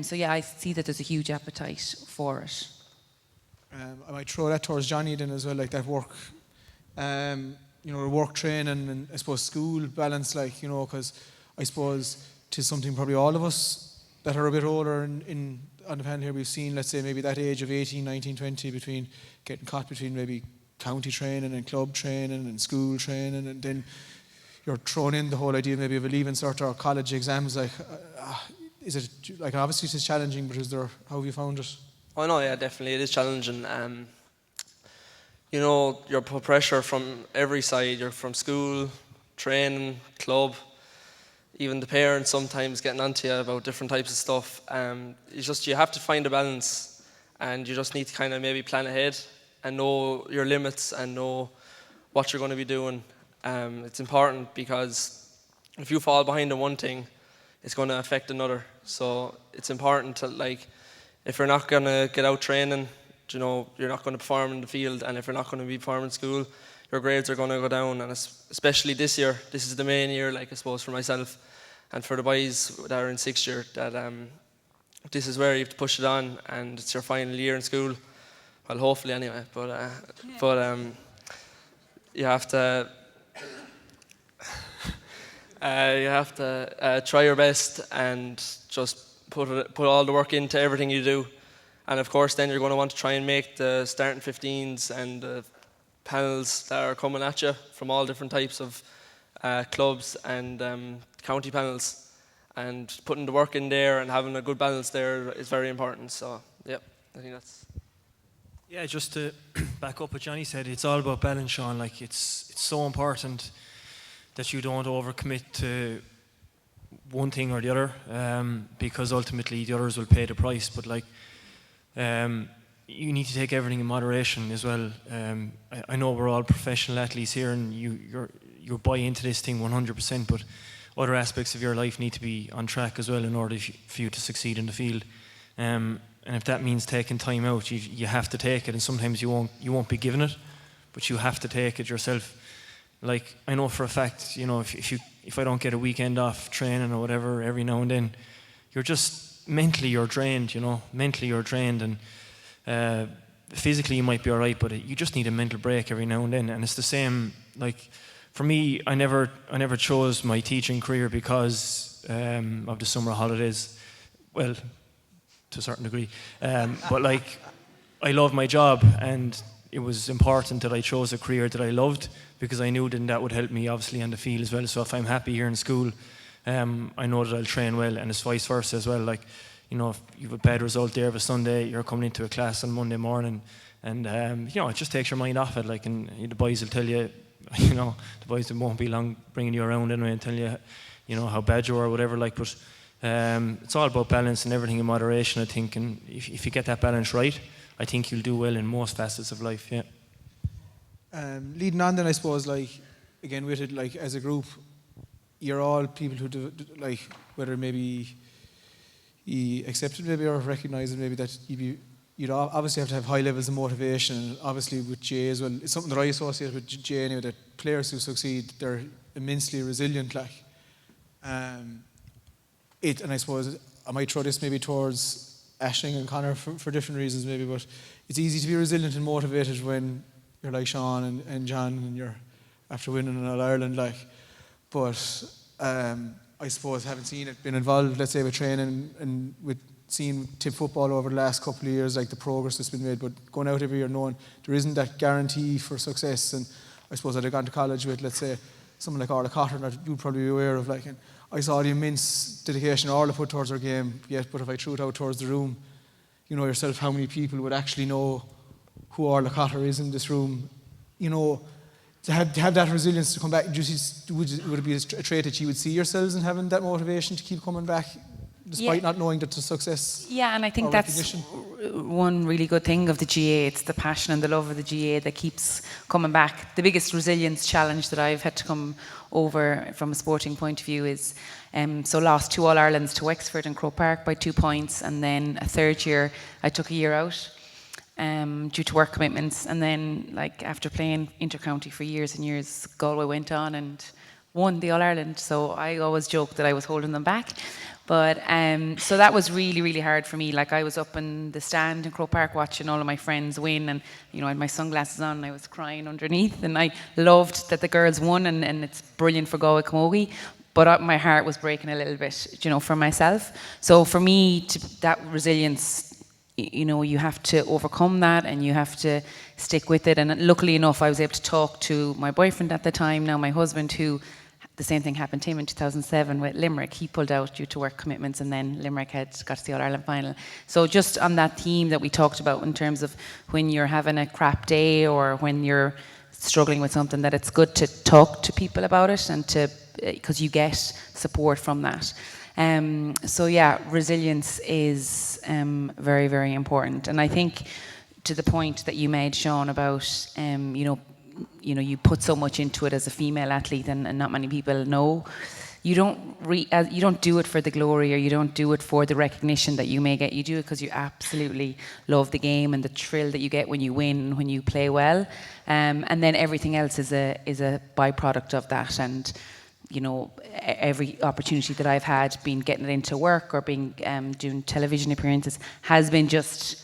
So yeah, I see that there's a huge appetite for it. I might throw that towards Johnny then as well, like that work, work training and I suppose school balance, like, you know, because I suppose 'tis something probably all of us that are a bit older on the panel here, we've seen, let's say, maybe that age of 18, 19, 20, between getting caught between maybe county training and club training and school training, and then you're thrown in the whole idea maybe of a leaving cert or college exams. Like, is it, like, obviously it's challenging, but how have you found it? Oh no, yeah, definitely it is challenging. You know, you're put pressure from every side. You're from school, training, club, even the parents sometimes getting onto you about different types of stuff. You have to find a balance, and you just need to kind of maybe plan ahead and know your limits and know what you're going to be doing. It's important because if you fall behind on one thing, it's going to affect another. So it's important to, like, if you're not going to get out training, you know, you're not going to perform in the field, and if you're not going to be performing in school, your grades are going to go down. And especially this year, this is the main year, like, I suppose, for myself and for the boys that are in 6th year, that this is where you have to push it on, and it's your final year in school. Well, hopefully anyway, but you have to try your best and just put all the work into everything you do. And of course, then you're going to want to try and make the starting 15s and the panels that are coming at you from all different types of clubs and county panels. And putting the work in there and having a good balance there is very important. So, yeah, I think that's... Yeah, just to back up what Johnny said, it's all about balance, Sean. Like, it's so important that you don't overcommit to one thing or the other, because ultimately the others will pay the price. But, like, you need to take everything in moderation as well. I know we're all professional athletes here, and you buy into this thing 100%, but other aspects of your life need to be on track as well in order for you to succeed in the field. And if that means taking time out, you have to take it. And sometimes you won't be given it, but you have to take it yourself. Like, I know for a fact, you know, if I don't get a weekend off training or whatever every now and then, mentally you're drained, you know. Mentally you're drained, and physically you might be all right, but you just need a mental break every now and then. And it's the same, like, for me, I never chose my teaching career because of the summer holidays. Well, to a certain degree. But, like, I love my job, and it was important that I chose a career that I loved, because I knew then that would help me obviously on the field as well. So if I'm happy here in school, I know that I'll train well, and it's vice versa as well. Like, you know, if you have a bad result there of a Sunday, you're coming into a class on Monday morning, and you know, it just takes your mind off it. Like, and the boys will tell you, you know, the boys won't be long bringing you around anyway and tell you, you know, how bad you are or whatever. Like, but it's all about balance and everything in moderation, I think. And if you get that balance right, I think you'll do well in most facets of life. Yeah. Leading on then, I suppose, like, again, with it, like, as a group, you're all people who do, like, whether maybe you accept it maybe or recognise it maybe, that you'd obviously have to have high levels of motivation. And obviously with GAA as well, it's something that I associate with GAA anyway, that players who succeed, they're immensely resilient, like. And I suppose I might throw this maybe towards Aisling and Conor for different reasons maybe, but it's easy to be resilient and motivated when you're like Sean and John, and you're after winning an All-Ireland, like. But I suppose, having seen it, been involved, let's say, with training and with seeing tip football over the last couple of years, like the progress that's been made, but going out every year knowing there isn't that guarantee for success. And I suppose I'd have gone to college with, let's say, someone like Orla Cotter that you'd probably be aware of, like, and I saw the immense dedication Orla put towards her game, yet, but if I threw it out towards the room, you know yourself how many people would actually know who Orla Cotter is in this room. You know, to have that resilience to come back, would it be a trait that you would see yourselves in, having that motivation to keep coming back despite not knowing that the success? Yeah, and I think that's one really good thing of the GAA. It's the passion and the love of the GAA that keeps coming back. The biggest resilience challenge that I've had to come over from a sporting point of view is, so lost 2 All-Irelands to Wexford and Croke Park by 2 points, and then a third year I took a year out due to work commitments, and then, like, after playing intercounty for years and years, Galway went on and won the All-Ireland, so I always joked that I was holding them back. But so that was really, really hard for me. Like, I was up in the stand in Croke Park watching all of my friends win, and, you know, I had my sunglasses on and I was crying underneath, and I loved that the girls won, and it's brilliant for Galway Camogie, but my heart was breaking a little bit, you know, for myself. So for me, that resilience, you know, you have to overcome that and you have to stick with it. And luckily enough, I was able to talk to my boyfriend at the time, now my husband, who the same thing happened to him in 2007 with Limerick. He pulled out due to work commitments, and then Limerick had got to the All-Ireland final. So just on that theme that we talked about in terms of when you're having a crap day or when you're struggling with something, that it's good to talk to people about it and to because you get support from that. So yeah, resilience is very, very important. And I think to the point that you made, Séan, about you put so much into it as a female athlete, and not many people know. You don't do it for the glory, or you don't do it for the recognition that you may get. You do it because you absolutely love the game and the thrill that you get when you win, when you play well, and then everything else is a byproduct of that. And every opportunity that I've had, been getting it into work or being doing television appearances, has been just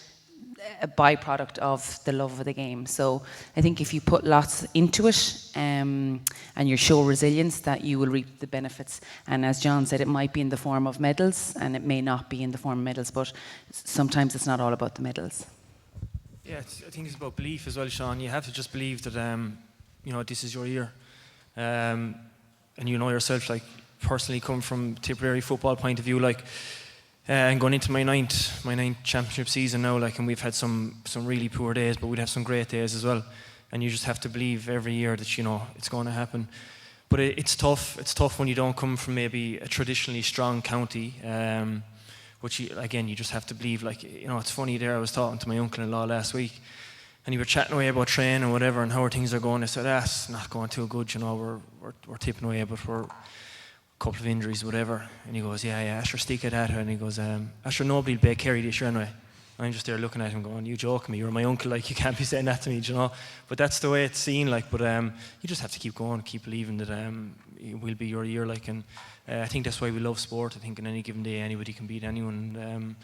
a byproduct of the love of the game. So I think if you put lots into it and you show resilience, that you will reap the benefits. And as John said, it might be in the form of medals, and it may not be in the form of medals, but sometimes it's not all about the medals. Yeah, I think it's about belief as well, Séan. You have to just believe that this is your year, and you know yourself. Like, personally, come from Tipperary football point of view, like. And going into my ninth championship season now, like, and we've had some really poor days, but we'd have some great days as well. And you just have to believe every year that it's going to happen. But it's tough. It's tough when you don't come from maybe a traditionally strong county. Which you just have to believe. Like, it's funny there. I was talking to my uncle-in-law last week, and you were chatting away about training and whatever, and how things are going. I said, "That's not going too good. We're tipping away, but we're." Couple of injuries, whatever." And he goes, yeah, sure, stick at that. And he goes, sure, nobody will bake Kerry this year anyway. I'm just there looking at him going, "You joking me? You're my uncle, like, you can't be saying that to me, But that's the way it's seen, like. But you just have to keep going, keep believing that it will be your year, like. And I think that's why we love sport. I think on any given day, anybody can beat anyone.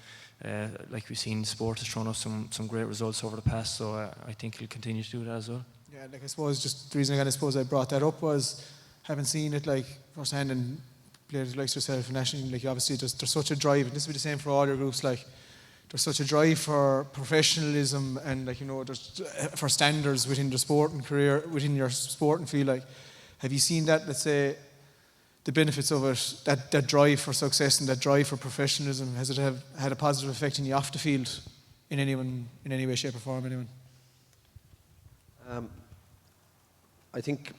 Like we've seen, sport has thrown us some great results over the past, so I think it'll continue to do that as well. Yeah, like, I suppose just the reason I brought that up was, having seen it, like, firsthand, and players like yourself nationally, like, obviously there's such a drive, and this will be the same for all your groups, like, there's such a drive for professionalism, and, like, there's for standards within the sporting career, within your sporting field. Like, have you seen that, let's say, the benefits of it, that drive for success and that drive for professionalism? Has it had a positive effect on you off the field in any way, shape or form, anyone? I think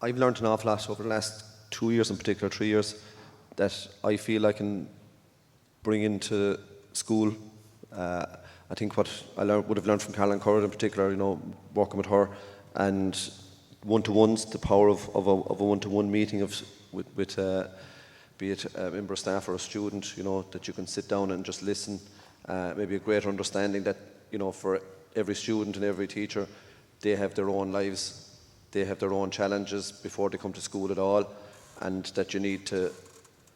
I've learned an awful lot over the last 2 years, in particular 3 years, that I feel I can bring into school. I think what I would have learned from Caroline Curran in particular, working with her, and one-to-ones, the power of a one-to-one meeting with be it a member of staff or a student, that you can sit down and just listen. Maybe a greater understanding that, for every student and every teacher, they have their own lives. They have their own challenges before they come to school at all, and that you need to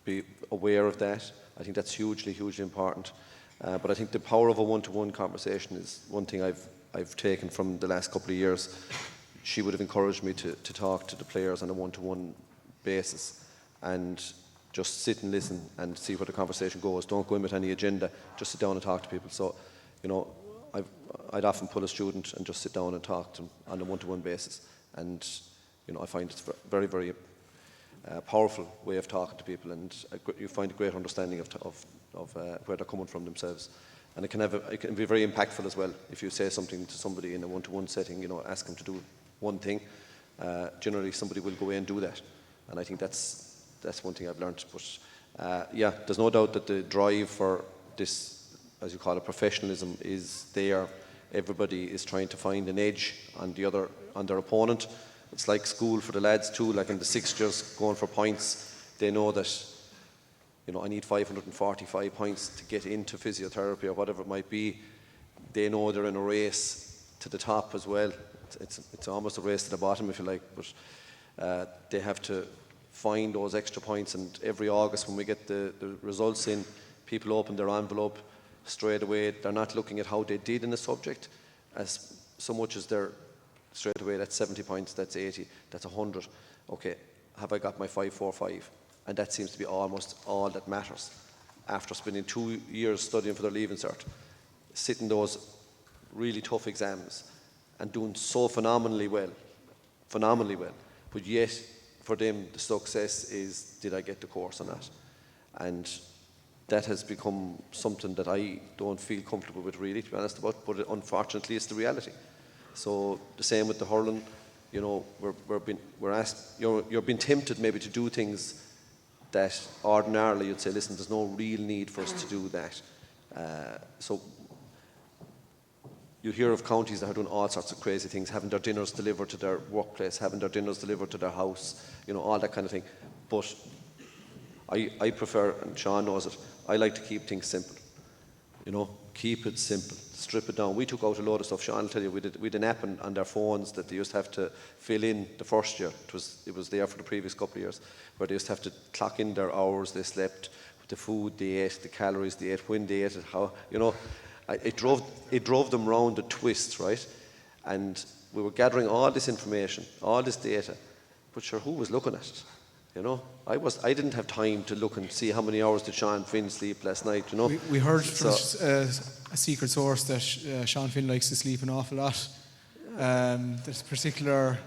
be aware of that. I think that's hugely, hugely important. But I think the power of a one-to-one conversation is one thing I've taken from the last couple of years. She would have encouraged me to talk to the players on a one-to-one basis, and just sit and listen and see where the conversation goes. Don't go in with any agenda. Just sit down and talk to people. So, I'd often pull a student and just sit down and talk to them on a one-to-one basis. And I find it's a very, very powerful way of talking to people, and you find a great understanding of where they're coming from themselves. And it can be very impactful as well. If you say something to somebody in a one-to-one setting, ask them to do one thing, generally somebody will go away and do that. And I think that's one thing I've learned. But there's no doubt that the drive for this, as you call it, professionalism, is there. Everybody is trying to find an edge on their opponent. It's like school for the lads too, like in the sixth going for points. They know that, I need 545 points to get into physiotherapy or whatever it might be. They know they're in a race to the top as well. It's almost a race to the bottom, if you like, but they have to find those extra points. And every August when we get the results in, people open their envelope straight away. They're not looking at how they did in the subject as so much as they're straight away, that's 70 points, that's 80, that's 100. Okay, have I got my 545? And that seems to be almost all that matters. After spending 2 years studying for their Leaving Cert, sitting those really tough exams and doing so phenomenally well, but yet for them the success is, did I get the course or not? And that has become something that I don't feel comfortable with, really, to be honest about, but unfortunately it's the reality. So the same with the hurling, you know, we're asked, you're being tempted maybe to do things that ordinarily you'd say, listen, there's no real need for us to do that. So you hear of counties that are doing all sorts of crazy things, having their dinners delivered to their workplace, having their dinners delivered to their house, you know, all that kind of thing. But I prefer, and Sean knows it, I like to keep things simple. You know, keep it simple, strip it down. We took out a load of stuff. Sean will tell you, we had an app on their phones that they used to have to fill in the first year. It was there for the previous couple of years, where they used to have to clock in their hours they slept, the food they ate, the calories they ate, when they ate it, how, you know. It drove them round a twist, right? And we were gathering all this information, all this data, but sure, who was looking at it? You know, I didn't have time to look and see how many hours did Sean Finn sleep last night, you know. We heard from a secret source that Sean Finn likes to sleep an awful lot. There's particular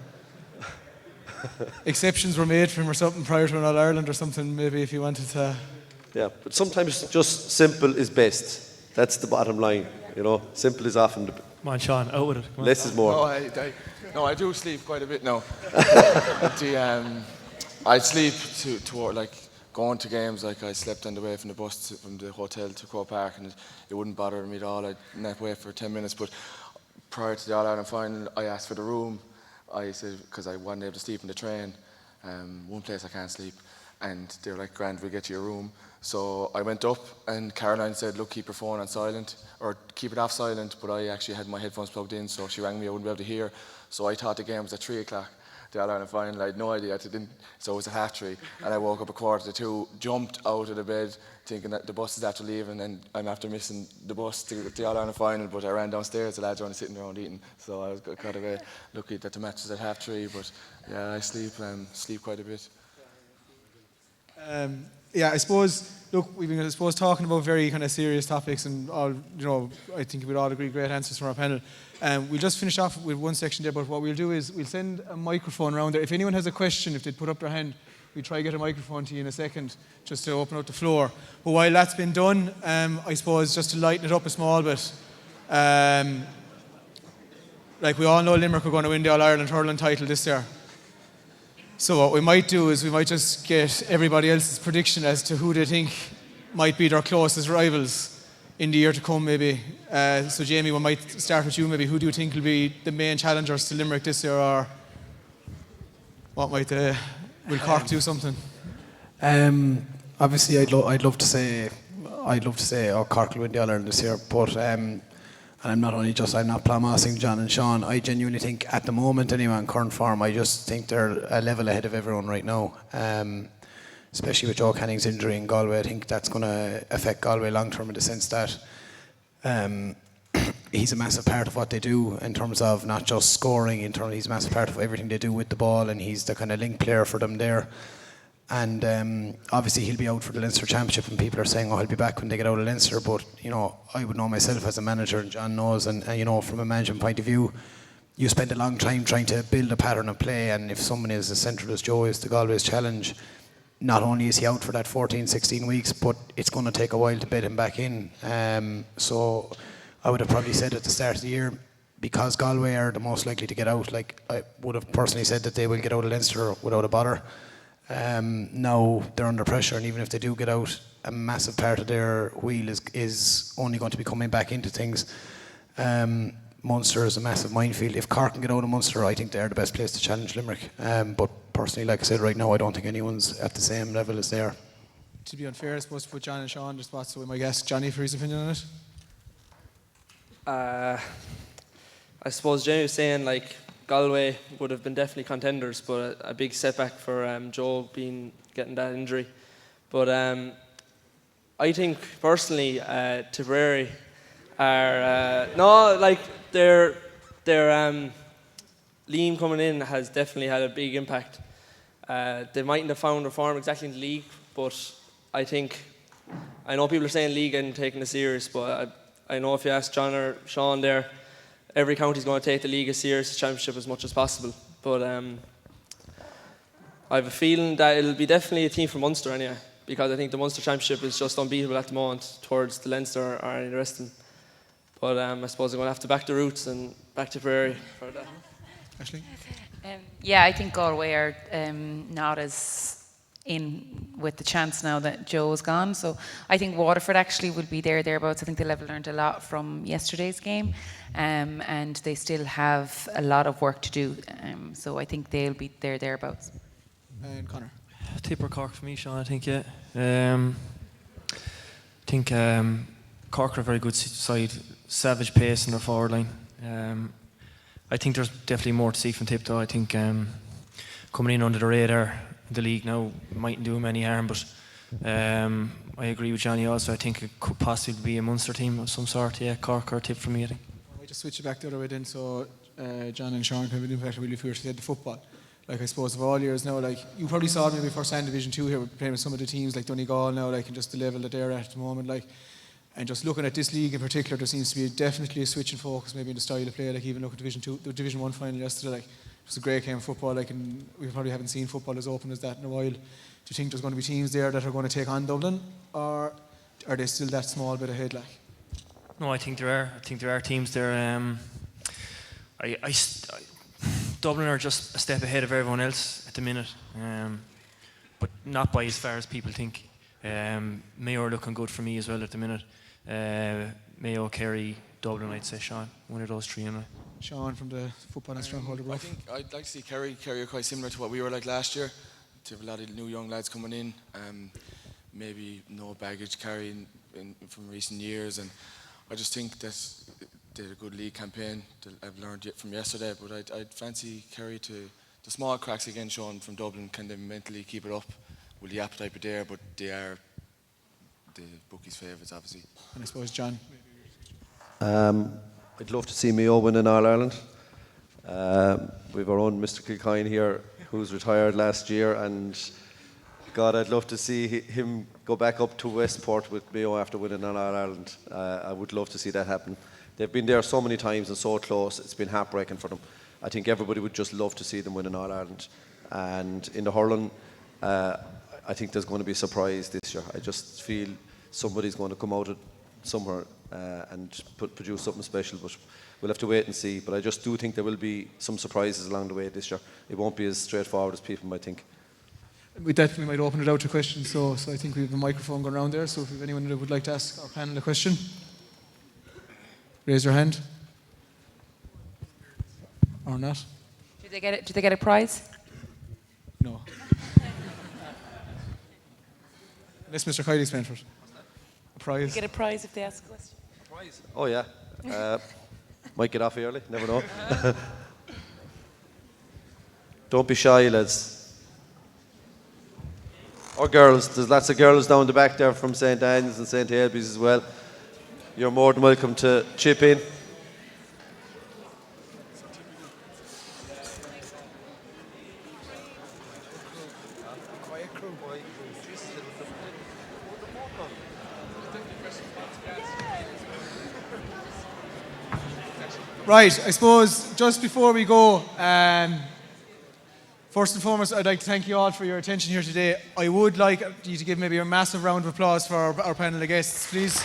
exceptions were made for him or something prior to an All-Ireland or something, maybe, if you wanted to. Yeah, but sometimes just simple is best. That's the bottom line, you know. Simple is often the... Come on, Sean, out with it. Come on. Less is more. No, I do sleep quite a bit now. I sleep to like going to games. Like I slept on the way from the bus from the hotel to Croke Park, and it wouldn't bother me at all. I'd nap away for 10 minutes. But prior to the All-Ireland final, I asked for the room. I said, because I wasn't able to sleep in the train. One place I can't sleep, and they were like, "Grand, we'll get you a room." So I went up, and Caroline said, "Look, keep your phone on silent, or keep it off silent." But I actually had my headphones plugged in, so she rang me. I wouldn't be able to hear. So I thought the game was at 3 o'clock. The All-Ireland final, I had no idea. So it was a 3:30, and I woke up 1:45, jumped out of the bed, thinking that the bus is after leaving, and I'm after missing the bus to the All-Ireland final. But I ran downstairs, the lads were only sitting around eating, so I was kind of lucky that the match was at 3:30. But yeah, I sleep quite a bit. Yeah, I suppose, look, we've been, talking about very kind of serious topics, and all, you know, I think we'd all agree, great answers from our panel. We'll just finish off with one section there, but what we'll do is we'll send a microphone around there. If anyone has a question, if they'd put up their hand, we'll try to get a microphone to you in a second, just to open up the floor. But while that's been done, I suppose just to lighten it up a small bit, like we all know Limerick are going to win the All-Ireland hurling title this year. So what we might do is we might just get everybody else's prediction as to who they think might be their closest rivals in the year to come, maybe. So Jamie, we might start with you, maybe. Who do you think will be the main challengers to Limerick this year, or what might will Cork do something? Obviously, I'd love to say Cork will win the All-Ireland this year, but and I'm not plomassing John and Sean. I genuinely think at the moment, anyway, in current form, I just think they're a level ahead of everyone right now. Especially with Joe Canning's injury in Galway, I think that's going to affect Galway long term in the sense that he's a massive part of what they do in terms of not just scoring, he's a massive part of everything they do with the ball, and he's the kind of link player for them there. And obviously he'll be out for the Leinster Championship, and people are saying, he'll be back when they get out of Leinster. But, you know, I would know myself as a manager, and John knows, and you know, from a management point of view, you spend a long time trying to build a pattern of play, and if someone is as central as Joe is to Galway's challenge, not only is he out for that 14, 16 weeks, but it's going to take a while to bed him back in. So I would have probably said at the start of the year, because Galway are the most likely to get out, like I would have personally said that they will get out of Leinster without a bother. Now they're under pressure, and even if they do get out, a massive part of their wheel is only going to be coming back into things. Munster is a massive minefield. If Cork can get out of Munster, I think they're the best place to challenge Limerick. But personally, like I said, right now I don't think anyone's at the same level as they are. To be unfair, I suppose to put John and Sean on the spot, so we might ask Johnny for his opinion on it. I suppose Jamie was saying like Galway would have been definitely contenders, but a big setback for Joe getting that injury. But I think personally Tipperary are their Liam coming in has definitely had a big impact. They mightn't have found their form exactly in the league, but I know people are saying league and taking it serious, but I know if you ask John or Sean there, every county's going to take the league as serious, the championship as much as possible. But I have a feeling that it'll be definitely a team from Munster anyway, because I think the Munster championship is just unbeatable at the moment towards the Leinster or any of the rest of them. But I suppose I'm going to have to back the roots and back to Tipperary for that. Aisling? Yeah, I think Galway are not as in with the chance now that Joe's gone. So I think Waterford actually will be thereabouts. I think they'll have learned a lot from yesterday's game, and they still have a lot of work to do. So I think they'll be thereabouts. And Conor? Tipper Cork for me, Sean, I think, yeah. I think Cork are a very good side, savage pace in their forward line. I think there's definitely more to see from Tip, though. I think coming in under the radar in the league now mightn't do him any harm, but I agree with Johnny also. I think it could possibly be a Munster team of some sort. Yeah, Cork or Tip for me, I think. I might just switch it back the other way then, so John and Sean can have an impact really fiercely at the football. Like, I suppose of all years now, like, you probably saw it maybe first hand Division 2 here, playing with some of the teams like Donegal now, like, and just the level that they're at the moment, like, and just looking at this league in particular, there seems to be definitely a switch in focus maybe in the style of play. Like, even look at the Division 1 final yesterday, like, it was a great game of football, like, and we probably haven't seen football as open as that in a while. Do you think there's going to be teams there that are going to take on Dublin, or are they still that small bit ahead, like? No, I think there are. I think there are teams there. Dublin are just a step ahead of everyone else at the minute, but not by as far as people think. Mayo are looking good for me as well at the minute. Mayo, Kerry, Dublin, I'd say, Sean. One of those three, anyway. Sean from the Football and Stronghold of I Rough. think I'd like to see Kerry are quite similar to what we were like last year. To have a lot of new young lads coming in, maybe no baggage carrying from recent years, and I just think that they had a good league campaign. I've learned it from yesterday, but I'd fancy Kerry to the small cracks again shown from Dublin. Can they mentally keep it up? Will the appetite be there? But they are the bookies' favourites, obviously. And I suppose John. I'd love to see Mayo win in All-Ireland. We've our own Mr. Kilcoyne here, who's retired last year, and God, I'd love to see him go back up to Westport with Mayo after winning an All-Ireland. I would love to see that happen. They've been there so many times and so close, it's been heartbreaking for them. I think everybody would just love to see them win an All-Ireland. And in the hurling, I think there's going to be a surprise this year. I just feel somebody's going to come out of somewhere and produce something special, but we'll have to wait and see. But I just do think there will be some surprises along the way this year. It won't be as straightforward as people might think. We definitely might open it out to questions, so I think we have a microphone going around there, so if anyone that would like to ask our panel a question, raise your hand. Or not? Do they get a prize? No. Unless Mr. Kiely's paying for it. A prize. They get a prize if they ask a question. Prize? Oh yeah. Might get off early, never know. Don't be shy, lads. Or girls, there's lots of girls down the back there from St. Anne's and St. Ailbe's as well. You're more than welcome to chip in. Right, I suppose just before we go, first and foremost, I'd like to thank you all for your attention here today. I would like you to give maybe a massive round of applause for our panel of guests, please.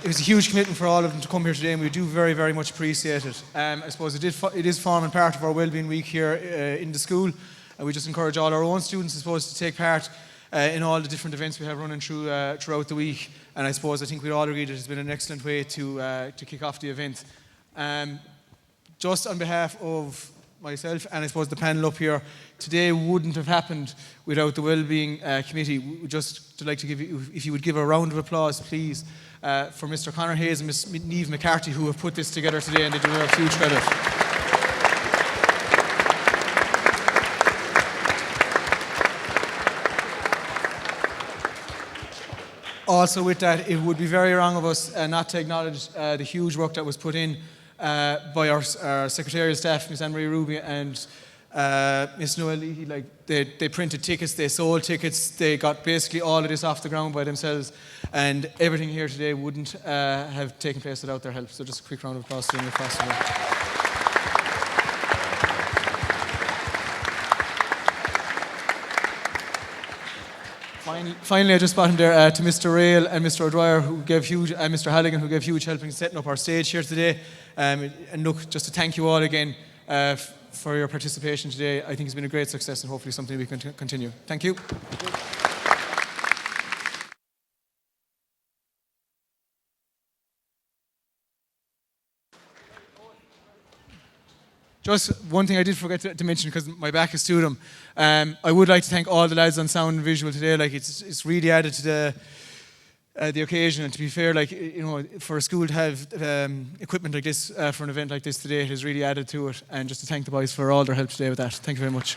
It was a huge commitment for all of them to come here today, and we do very, very much appreciate it. I suppose it is forming part of our Wellbeing Week here in the school, and we just encourage all our own students, I suppose, to take part in all the different events we have running throughout the week. And I think we all agree that it's been an excellent way to kick off the event. Just on behalf of myself and I suppose the panel up here, today wouldn't have happened without the Wellbeing Committee. We would just like to give you, if you would give a round of applause, please, for Mr. Conor Hayes and Ms. Niamh McCarthy, who have put this together today, and they deserve huge credit. Also with that, it would be very wrong of us not to acknowledge the huge work that was put in by our secretarial staff, Ms. Anne-Marie Ruby and Ms. Noel Leahy. Like, they printed tickets, they sold tickets, they got basically all of this off the ground by themselves, and everything here today wouldn't have taken place without their help. So just a quick round of applause to them if possible. Finally, I just spotted there to Mr. Rail and Mr. O'Dwyer, who gave huge, and Mr. Halligan, who gave huge help in setting up our stage here today. And look, just to thank you all again for your participation today. I think it's been a great success and hopefully something we can continue. Thank you. Just one thing I did forget to mention, because my back is to them. I would like to thank all the lads on sound and visual today. Like it's really added to the occasion. And to be fair, like, you know, for a school to have equipment like this for an event like this today, it has really added to it. And just to thank the boys for all their help today with that. Thank you very much.